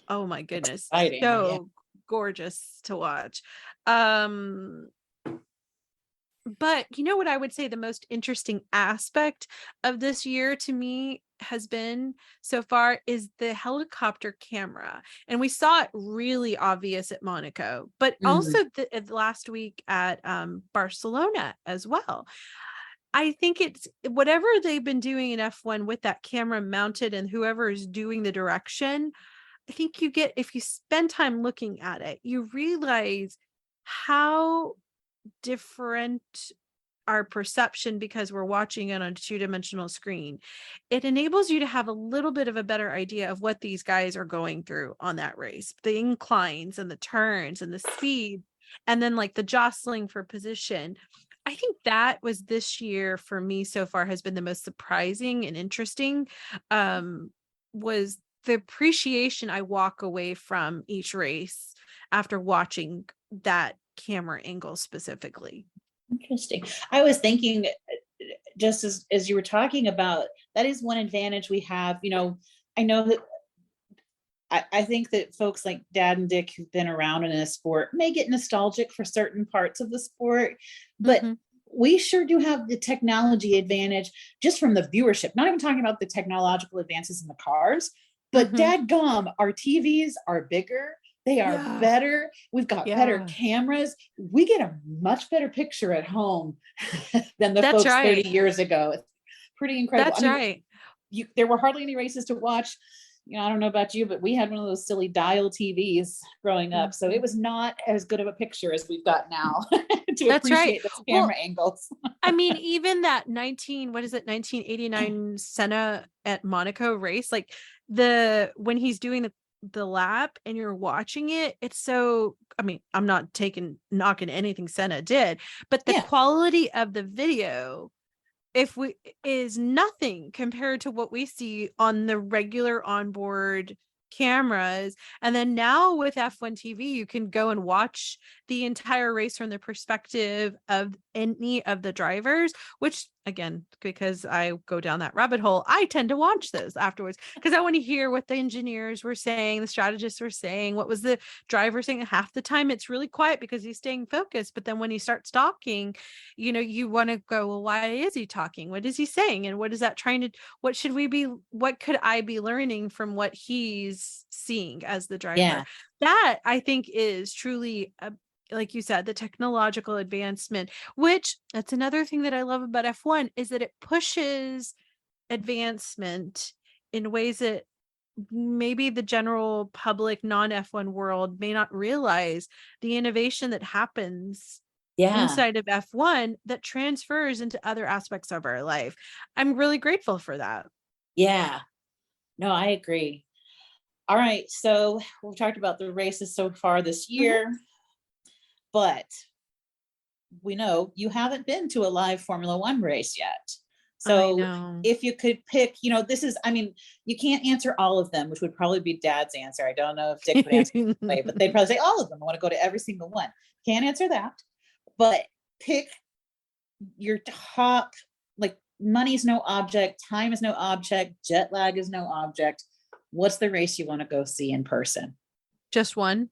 oh my goodness, so gorgeous to watch. But what I would say the most interesting aspect of this year to me has been so far is the helicopter camera. And we saw it really obvious at Monaco, but also last week at Barcelona as well. I think it's whatever they've been doing in F1 with that camera mounted and whoever is doing the direction, I think if you spend time looking at it, you realize how different our perception, because we're watching it on a two-dimensional screen. It enables you to have a little bit of a better idea of what these guys are going through on that race, the inclines and the turns and the speed, and then like the jostling for position. I think that was this year for me so far has been the most surprising and interesting, was the appreciation I walk away from each race after watching that camera angle specifically. Interesting. I was thinking, just as you were talking about, that is one advantage we have. I know that I think that folks like Dad and Dick who've been around in a sport may get nostalgic for certain parts of the sport, but we sure do have the technology advantage just from the viewership. Not even talking about the technological advances in the cars, but dadgum, our TVs are bigger. They are Yeah. better. We've got better Yeah. cameras. We get a much better picture at home than the That's folks right. 30 years ago. It's pretty incredible. That's I mean, right. there were hardly any races to watch. I don't know about you, but we had one of those silly dial TVs growing up. So it was not as good of a picture as we've got now to That's right. appreciate those Well, camera angles. I mean, even that 1989 Senna at Monaco race, like when he's doing the lap and you're watching it, it's so, I mean, I'm not knocking anything Senna did, but the Yeah. quality of the video is nothing compared to what we see on the regular onboard cameras. And then now with F1 TV, you can go and watch the entire race from the perspective of any of the drivers, which again, because I go down that rabbit hole, I tend to watch those afterwards because I want to hear what the engineers were saying, the strategists were saying, what was the driver saying. Half the time it's really quiet because he's staying focused, but then when he starts talking, you want to go, well, why is he talking? What is he saying? And what is that what could I be learning from what he's seeing as the driver? Yeah. That I think is truly like you said, the technological advancement, which that's another thing that I love about F1 is that it pushes advancement in ways that maybe the general public non-F1 world may not realize. The innovation that happens inside of F1 that transfers into other aspects of our life. I'm really grateful for that. Yeah. No, I agree. All right. So we've talked about the races so far this year, but we know you haven't been to a live Formula One race yet. So if you could pick, this is, I mean, you can't answer all of them, which would probably be Dad's answer. I don't know if Dick would answer that way, but they'd probably say all of them. I want to go to every single one. Can't answer that, but pick your top, like money's no object, time is no object, jet lag is no object. What's the race you want to go see in person? Just one?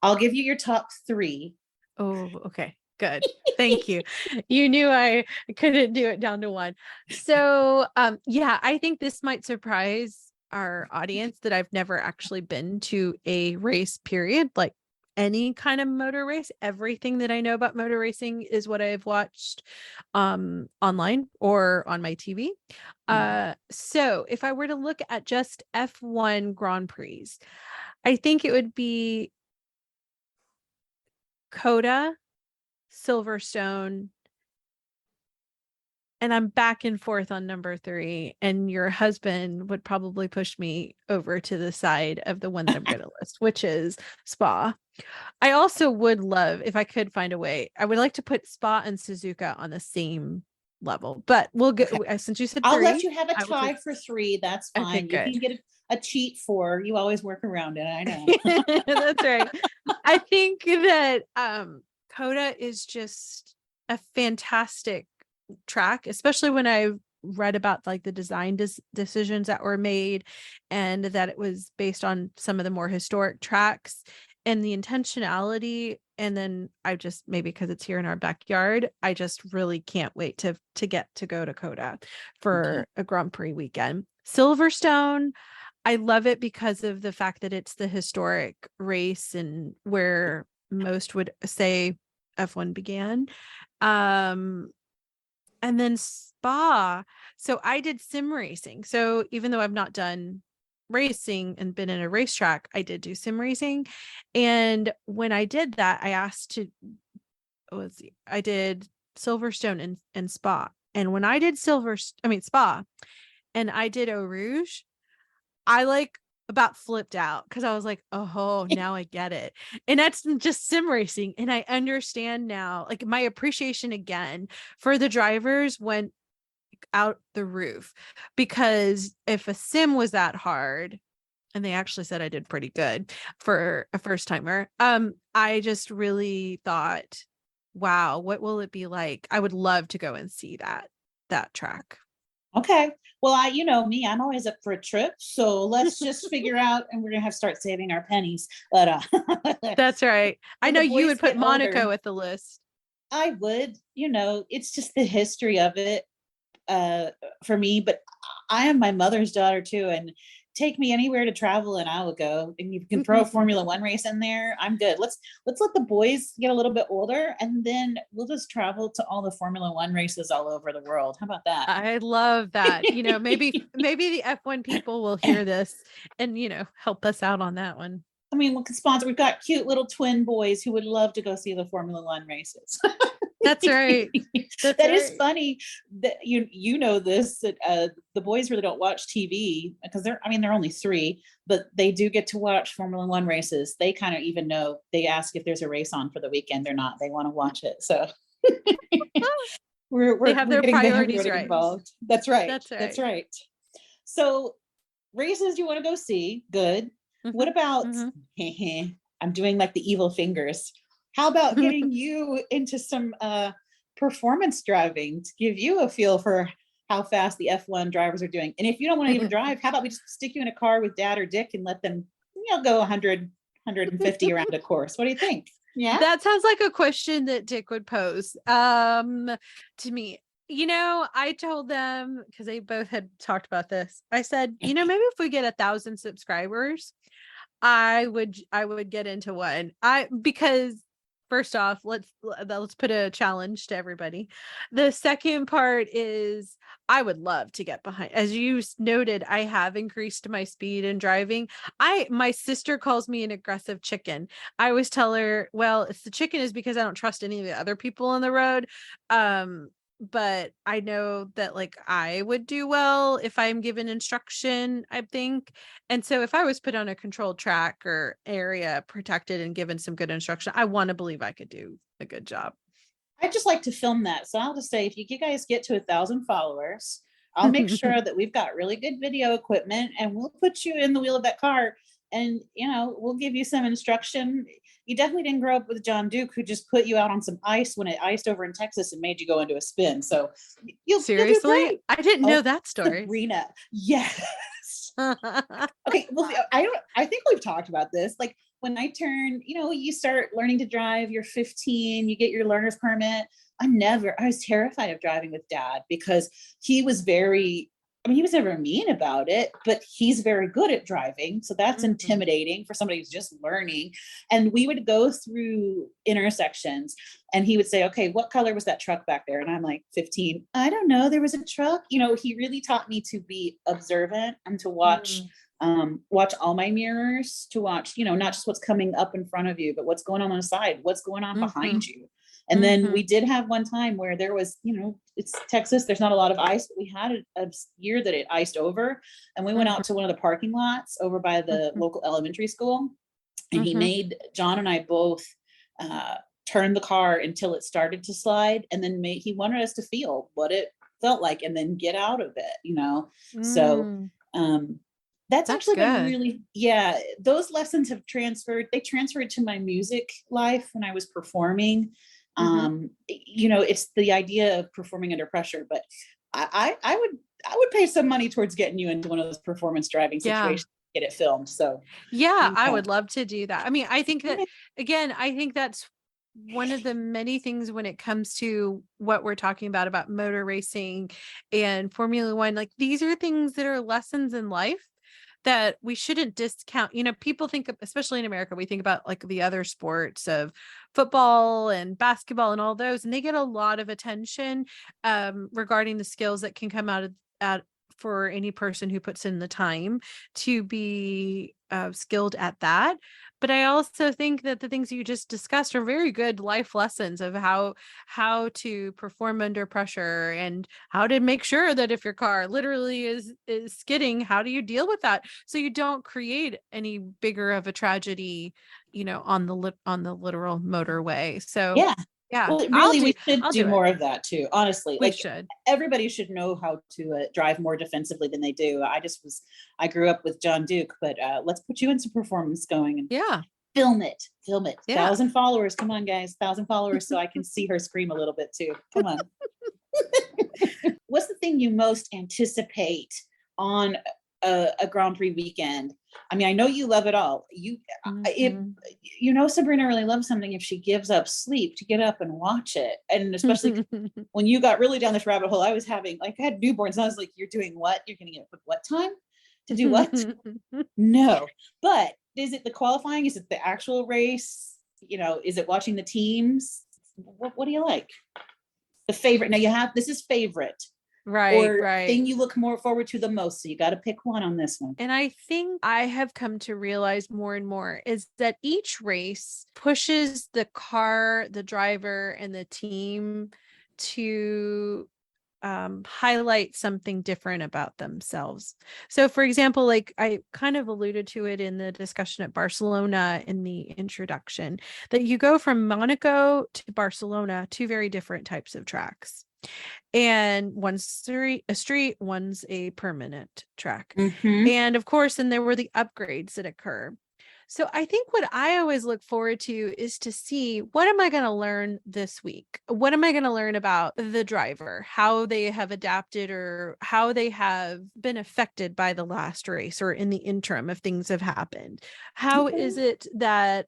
I'll give you your top 3. Oh, okay. Good. Thank you. You knew I couldn't do it down to one. So, yeah, I think this might surprise our audience that I've never actually been to a race, period, like any kind of motor race. Everything that I know about motor racing is what I've watched online or on my TV. So if I were to look at just F1 Grand Prix, I think it would be COTA, Silverstone, and I'm back and forth on number 3, and your husband would probably push me over to the side of the one that I'm going to list, which is Spa. I also would love, if I could find a way, I would like to put Spa and Suzuka on the same level, but we'll get, since you said 3, I'll let you have a tie for 3. That's fine. Okay, you can get a cheat 4. You always work around it. I know. That's right. I think that COTA is just a fantastic track, especially when I read about like the design decisions that were made and that it was based on some of the more historic tracks and the intentionality. And then I just, maybe because it's here in our backyard, I just really can't wait to get to go to COTA for a Grand Prix weekend. Silverstone, I love it because of the fact that it's the historic race and where most would say F1 began. And then Spa. So I did sim racing. So even though I've not done racing and been in a racetrack, I did do sim racing. And when I did that, I did Silverstone and Spa. And when I did Spa and I did Eau Rouge, I about flipped out because I was like, oh, now I get it. And that's just sim racing. And I understand now, like my appreciation again for the drivers went out the roof, because if a sim was that hard, and they actually said I did pretty good for a first timer, I just really thought, wow, what will it be like? I would love to go and see that track. Okay. Well, you know me, I'm always up for a trip. So let's just figure out, and we're going to have to start saving our pennies. But that's right. I know you would put Monaco at the list. I would, it's just the history of it for me, but I am my mother's daughter too. And take me anywhere to travel and I will go. And you can throw a Formula One race in there. I'm good. Let's let the boys get a little bit older, and then we'll just travel to all the Formula One races all over the world. How about that? I love that. Maybe the F1 people will hear this and, help us out on that one. I mean, we could sponsor. We've got cute little twin boys who would love to go see the Formula One races. That's right. That is funny that you know this, that the boys really don't watch TV because they're only 3, but they do get to watch Formula One races. They kind of even know, they ask if there's a race on for the weekend or not. They want to watch it. So they have their priorities right. Involved. That's right. That's right. So races you want to go see. Good. Mm-hmm. What about, I'm doing like the evil fingers. How about getting you into some performance driving to give you a feel for how fast the F1 drivers are doing? And if you don't want to even drive, how about we just stick you in a car with Dad or Dick and let them, go 100, 150 around a course? What do you think? Yeah. That sounds like a question that Dick would pose to me. I told them, because they both had talked about this. I said, maybe if we get 1,000 subscribers, I would get into one. Because first off, let's put a challenge to everybody. The second part is I would love to get behind. As you noted, I have increased my speed in driving. My sister calls me an aggressive chicken. I always tell her, well, if the chicken is because I don't trust any of the other people on the road. But I know that I would do well if I'm given instruction, I think. And so if I was put on a controlled track or area protected and given some good instruction, I want to believe I could do a good job. I'd just like to film that. So I'll just say, if you guys get to 1,000 followers, I'll make sure that we've got really good video equipment, and we'll put you in the wheel of that car, and, we'll give you some instruction. You definitely didn't grow up with John Duke, who just put you out on some ice when it iced over in Texas and made you go into a spin. So seriously, I didn't know that story. Sabrina. Yes. Okay. Well, I think we've talked about this. Like when I turned, you start learning to drive, you're 15, you get your learner's permit. I was terrified of driving with Dad because he was he was never mean about it, but he's very good at driving. So that's intimidating for somebody who's just learning. And we would go through intersections and he would say, okay, what color was that truck back there? And I'm like, 15. I don't know. There was a truck. He really taught me to be observant and to watch all my mirrors, to watch, not just what's coming up in front of you, but what's going on the side, what's going on behind you. And then we did have one time where there was, it's Texas, there's not a lot of ice, but we had a year that it iced over, and we went out to one of the parking lots over by the local elementary school, and he made John and I both turn the car until it started to slide, and then he wanted us to feel what it felt like and then get out of it, So that's actually been really, those lessons have transferred to my music life when I was performing. It's the idea of performing under pressure, but I would pay some money towards getting you into one of those performance driving situations, get it filmed. So I would love to do that. I mean, I think that, again, that's one of the many things when it comes to what we're talking about motor racing and Formula One. Like, these are things that are lessons in life that we shouldn't discount. People think, especially in America, we think about like the other sports of football and basketball and all those, and they get a lot of attention regarding the skills that can come out for any person who puts in the time to be skilled at that. But I also think that the things you just discussed are very good life lessons of how to perform under pressure and how to make sure that if your car literally is skidding, how do you deal with that so you don't create any bigger of a tragedy, on the literal motorway. So yeah. Well, really, we should do more of that too. Honestly, we should. Everybody should know how to drive more defensively than they do. I grew up with John Duke, but let's put you in some performance going and film it. 1,000 followers. Come on, guys, 1,000 followers, so I can see her scream a little bit too. Come on. What's the thing you most anticipate on a Grand Prix weekend? I mean, I know you love it all. Sabrina really loves something if she gives up sleep to get up and watch it. And especially when you got really down this rabbit hole, I had newborns and I was like, you're doing what? You're going to get up at what time? To do what? No. But is it the qualifying? Is it the actual race? Is it watching the teams? What do you like? The favorite. Now this is favorite. Right, or right. thing you look more forward to the most. So you got to pick one on this one. And I think I have come to realize more and more is that each race pushes the car, the driver, and the team to highlight something different about themselves. So, for example, like I kind of alluded to it in the discussion at Barcelona in the introduction, that you go from Monaco to Barcelona, two very different types of tracks. And one's a street, one's a permanent track. Mm-hmm. And of course, then there were the upgrades that occur. So I think what I always look forward to is to see, what am I going to learn this week? What am I going to learn about the driver, how they have adapted or how they have been affected by the last race or in the interim if things have happened? How is it that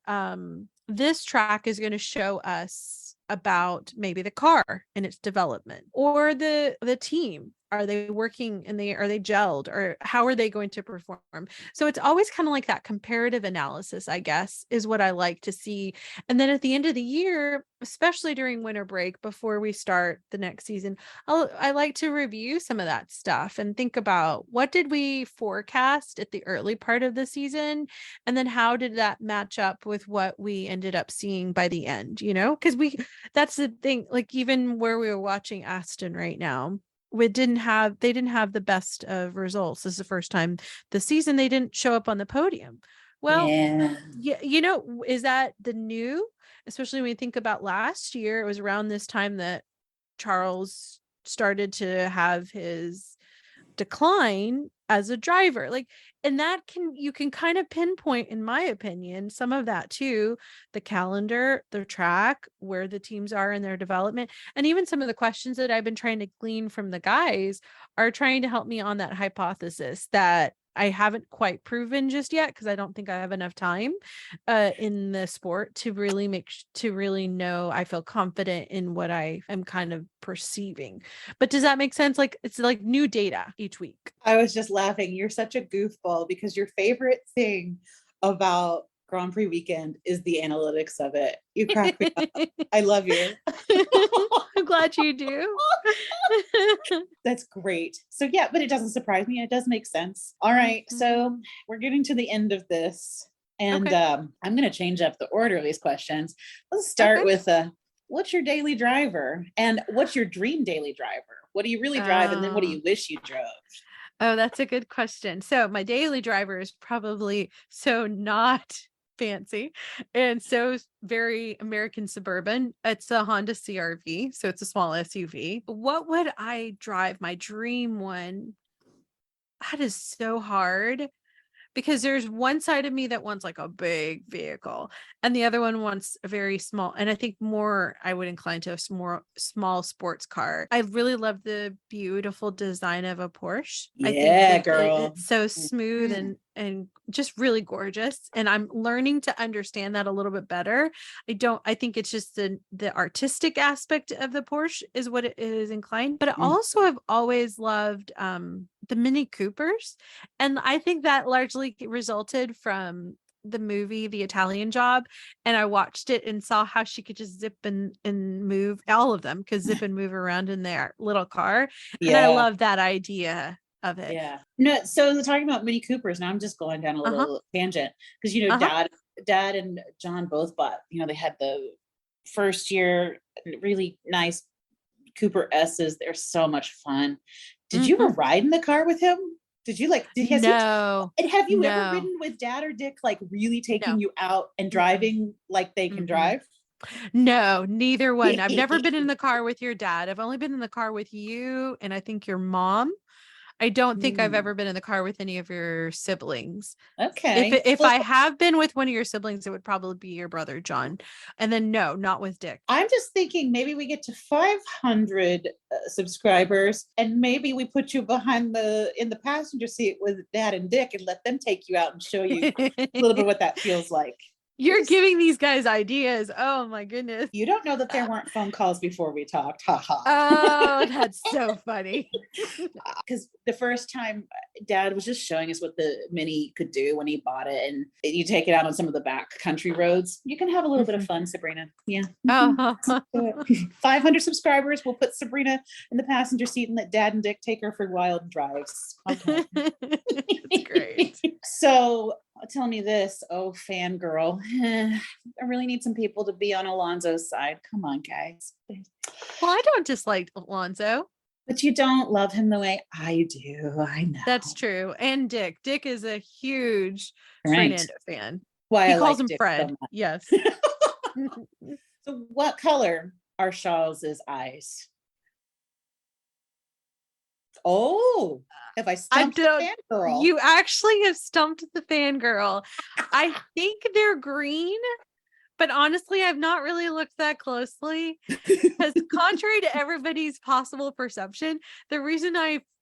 this track is going to show us about maybe the car and its development, or the team? Are they working and are they gelled, or how are they going to perform? So it's always kind of like that comparative analysis, I guess, is what I like to see. And then at the end of the year, especially during winter break before we start the next season, I like to review some of that stuff and think about, what did we forecast at the early part of the season, and then how did that match up with what we ended up seeing by the end, because that's the thing, like even where we were watching Aston right now, they didn't have the best of results. This is the first time this season they didn't show up on the podium. Well, yeah, is that the new, especially when you think about last year, it was around this time that Charles started to have his decline as a driver, and you can kind of pinpoint, in my opinion, some of that too, the calendar, the track, where the teams are in their development, and even some of the questions that I've been trying to glean from the guys are trying to help me on that hypothesis that I haven't quite proven just yet, because I don't think I have enough time in the sport to really know. I feel confident in what I am kind of perceiving. But does that make sense? Like, it's like new data each week. I was just laughing. You're such a goofball, because your favorite thing about Grand Prix weekend is the analytics of it. You crack me up. I love you. I'm glad you do. That's great. So yeah, but it doesn't surprise me. It does make sense. All right. So we're getting to the end of this, and I'm going to change up the order of these questions. Let's start with what's your daily driver, and what's your dream daily driver? What do you really drive? And then what do you wish you drove? Oh, that's a good question. So my daily driver is probably so not fancy and so very American suburban. It's a Honda CRV, so it's a small SUV. What would I drive? My dream one? That is so hard, because there's one side of me that wants like a big vehicle, and the other one wants a very small, and I think more I would incline to a more small sports car. I really love the beautiful design of a Porsche. Yeah, I think girl. it's so smooth and just really gorgeous, and I'm learning to understand that a little bit better. I think it's just the artistic aspect of the Porsche is what it is inclined, but I also have always loved the Mini Coopers, and I think that largely resulted from the movie The Italian Job, and I watched it and saw how she could just zip and move, all of them could zip and move around in their little car, and I love that idea of it. Yeah. No, so talking about Mini Coopers, now I'm just going down a little tangent, because Dad and John both bought, they had the first year really nice Cooper S's. They're so much fun. Did you ever ride in the car with him? Did you No. And have you ever ridden with Dad or Dick, like really taking you out and driving like they can drive? No, neither one. I've never been in the car with your dad. I've only been in the car with you and I think your mom. I don't think I've ever been in the car with any of your siblings. Okay. If I have been with one of your siblings, it would probably be your brother, John. And then no, not with Dick. I'm just thinking maybe we get to 500 subscribers, and maybe we put you in the passenger seat with Dad and Dick and let them take you out and show you a little bit what that feels like. You're giving these guys ideas. Oh my goodness. You don't know that there weren't phone calls before we talked. Ha ha. Oh, that's so funny. Because the first time Dad was just showing us what the Mini could do when he bought it, and you take it out on some of the back country roads, you can have a little bit of fun, Sabrina. Yeah. Oh. 500 subscribers. We'll put Sabrina in the passenger seat and let Dad and Dick take her for wild drives. Okay. Great. So tell me this, oh fangirl. I really need some people to be on Alonzo's side. Come on, guys. Well, I don't dislike Alonzo. But you don't love him the way I do. I know. That's true. And Dick. Dick is a huge Right. Fernando fan. Why He I calls like him Dick Fred. so much. Yes. So what color are Charles's eyes? Oh, have I stumped the fangirl? You actually have stumped the fangirl. I think they're green, but honestly, I've not really looked that closely because contrary to everybody's possible perception, the reason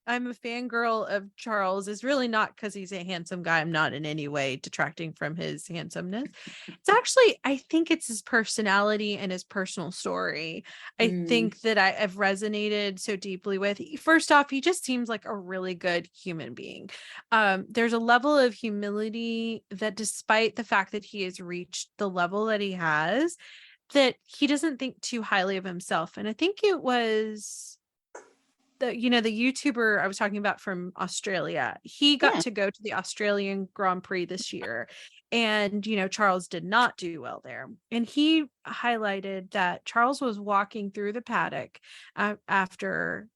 I'm a fangirl of Charles is really not because he's a handsome guy. I'm not in any way detracting from his handsomeness. It's actually, I think it's his personality and his personal story. I think that I've resonated so deeply with. First off, he just seems like a really good human being. There's a level of humility that despite the fact that he has reached the level that he has, that he doesn't think too highly of himself. And I think it was the YouTuber I was talking about from Australia. He got to go to the Australian Grand Prix this year, and Charles did not do well there. And he highlighted that Charles was walking through the paddock after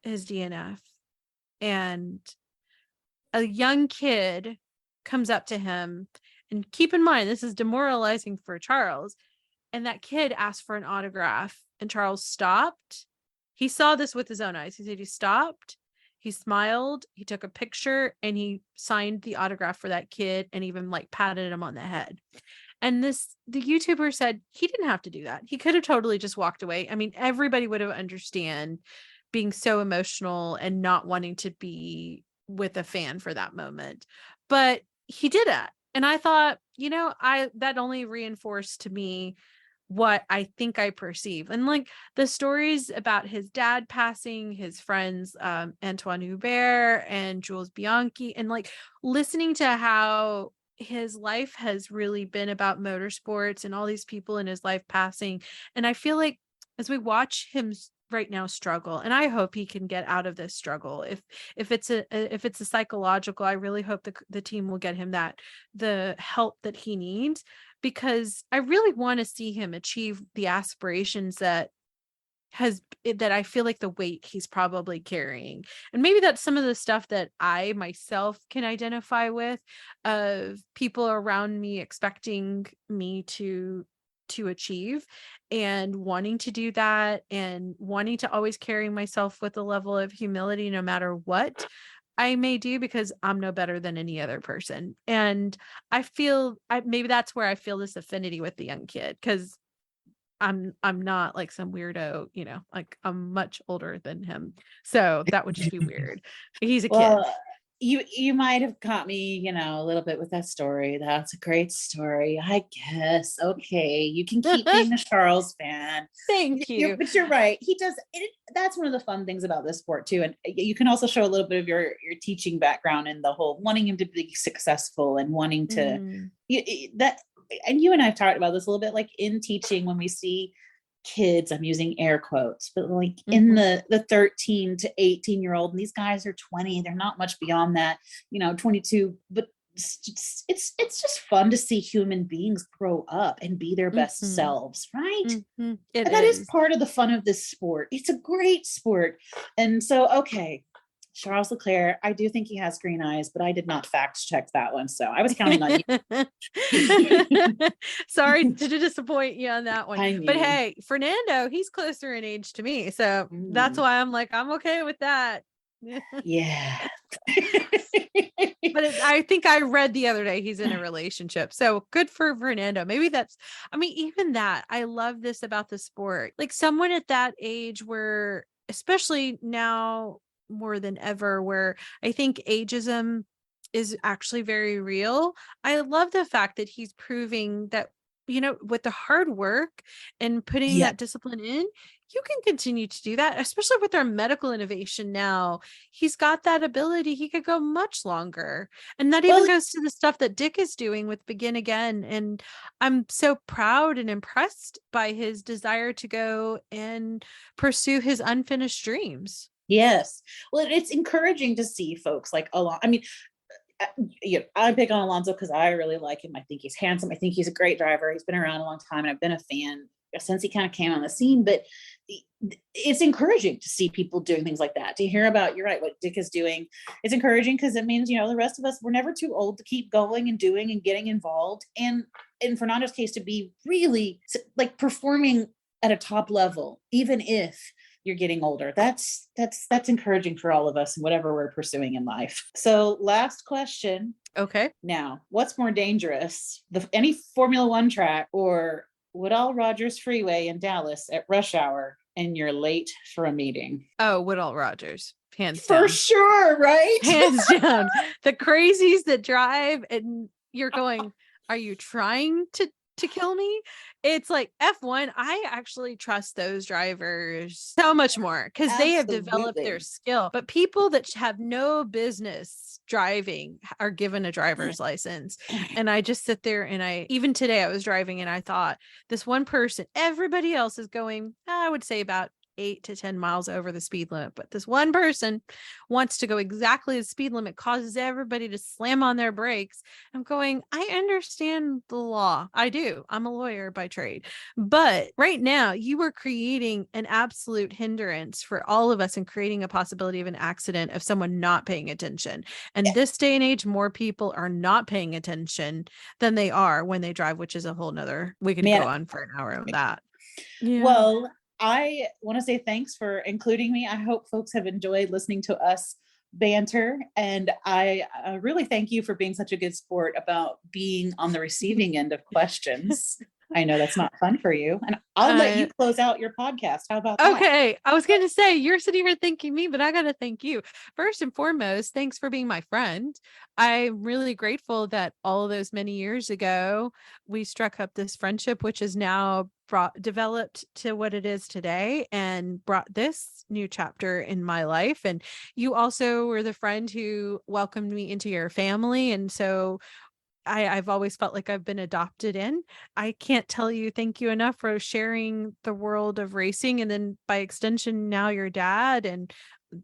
his DNF, and a young kid comes up to him, and keep in mind this is demoralizing for Charles, and that kid asked for an autograph, and Charles stopped. He saw this with his own eyes. He said he stopped, he smiled, he took a picture, and he signed the autograph for that kid and even patted him on the head. And the YouTuber said he didn't have to do that. He could have totally just walked away. I mean, everybody would have understand being so emotional and not wanting to be with a fan for that moment. But he did it. And I thought, that only reinforced to me what I think I perceive. And the stories about his dad passing, his friends, Antoine Hubert and Jules Bianchi, and listening to how his life has really been about motorsports and all these people in his life passing. And I feel like as we watch him right now struggle, and I hope he can get out of this struggle. If it's a psychological, I really hope the team will get him the help that he needs, because I really want to see him achieve the aspirations that I feel like the weight he's probably carrying. And maybe that's some of the stuff that I myself can identify with, of people around me expecting me to achieve and wanting to do that, and wanting to always carry myself with a level of humility no matter what I may do, because I'm no better than any other person. And I feel maybe that's where I feel this affinity with the young kid, because I'm not like some weirdo, I'm much older than him. So that would just be weird. He's a kid. You might have caught me, a little bit with that story. That's a great story, I guess. Okay, you can keep being a Charles fan. Thank you. But you're right. He does. That's one of the fun things about this sport too. And you can also show a little bit of your teaching background in the whole wanting him to be successful and wanting to that. And you and I have talked about this a little bit, in teaching, when we see kids, I'm using air quotes, but in the 13 to 18-year-old, and these guys are 20, they're not much beyond that, 22, but it's just fun to see human beings grow up and be their best selves, right? And that is part of the fun of this sport. It's a great sport. And so, okay, Charles Leclerc, I do think he has green eyes, but I did not fact check that one. So I was counting on you. Sorry to disappoint you on that one. But hey, Fernando, he's closer in age to me. So that's why I'm okay with that. Yeah. But I think I read the other day he's in a relationship. So good for Fernando. Maybe even that, I love this about the sport. Someone at that age where, especially now more than ever, where I think ageism is actually very real. I love the fact that he's proving that, with the hard work and putting Yeah. that discipline in, you can continue to do that, especially with our medical innovation now. He's got that ability. He could go much longer. And that even Well, goes to the stuff that Dick is doing with Begin Again. And I'm so proud and impressed by his desire to go and pursue his unfinished dreams. yes. Well, it's encouraging to see folks like Alon. I mean, I pick on Alonso because I really like him. I think he's handsome. I think he's a great driver. He's been around a long time, and I've been a fan since he kind of came on the scene. But it's encouraging to see people doing things like that. To hear about, you're right, what Dick is doing. It's encouraging because it means, the rest of us, we're never too old to keep going and doing and getting involved. And in Fernando's case, to be really like performing at a top level, even if you're getting older. That's encouraging for all of us in whatever we're pursuing in life. So last question. Okay. Now, what's more dangerous? Any Formula One track or Woodall Rogers Freeway in Dallas at rush hour and you're late for a meeting? Oh, Woodall Rogers. Hands down. For sure, right? Hands down. The crazies that drive and you're going, are you trying to kill me? It's like F1. I actually trust those drivers so much more because they have developed their skill. But people that have no business driving are given a driver's license. And I just sit there and even today I was driving and I thought, this one person, everybody else is going, I would say about 8 to 10 miles over the speed limit. But this one person wants to go exactly the speed limit, causes everybody to slam on their brakes. I'm going, I understand the law. I do. I'm a lawyer by trade. But right now you are creating an absolute hindrance for all of us and creating a possibility of an accident of someone not paying attention. And this day and age, more people are not paying attention than they are when they drive, which is a whole nother, we could go on for an hour on that. Yeah. Well, I want to say thanks for including me. I hope folks have enjoyed listening to us banter. And I really thank you for being such a good sport about being on the receiving end of questions. I know that's not fun for you. And I'll let you close out your podcast. How about that? Okay. I was going to say, you're sitting here thanking me, but I got to thank you. First and foremost, thanks for being my friend. I'm really grateful that all those many years ago, we struck up this friendship, which is now developed to what it is today and brought this new chapter in my life. And you also were the friend who welcomed me into your family. And so I've always felt like I've been adopted in. I can't tell you thank you enough for sharing the world of racing. And then by extension, now your dad. And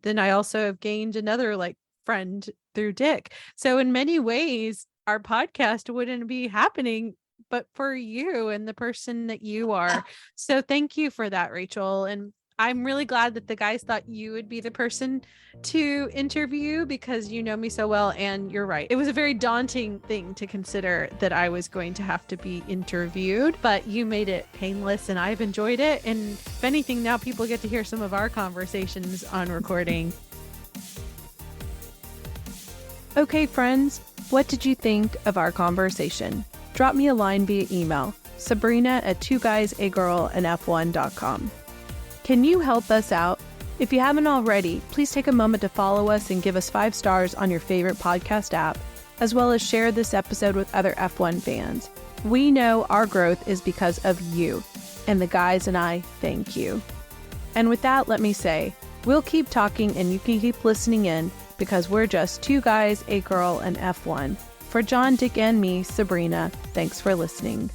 then I also have gained another friend through Dick. So in many ways, our podcast wouldn't be happening but for you and the person that you are. So thank you for that, Rachel. And I'm really glad that the guys thought you would be the person to interview because you know me so well. And you're right. It was a very daunting thing to consider that I was going to have to be interviewed, but you made it painless and I've enjoyed it. And if anything, now people get to hear some of our conversations on recording. Okay, friends, what did you think of our conversation? Drop me a line via email, sabrina@2guysagirlandf1.com. Can you help us out? If you haven't already, please take a moment to follow us and give us 5 stars on your favorite podcast app, as well as share this episode with other F1 fans. We know our growth is because of you, and the guys and I thank you. And with that, let me say, we'll keep talking and you can keep listening in because we're just 2 guys, a girl, and F1. For John, Dick, and me, Sabrina, thanks for listening.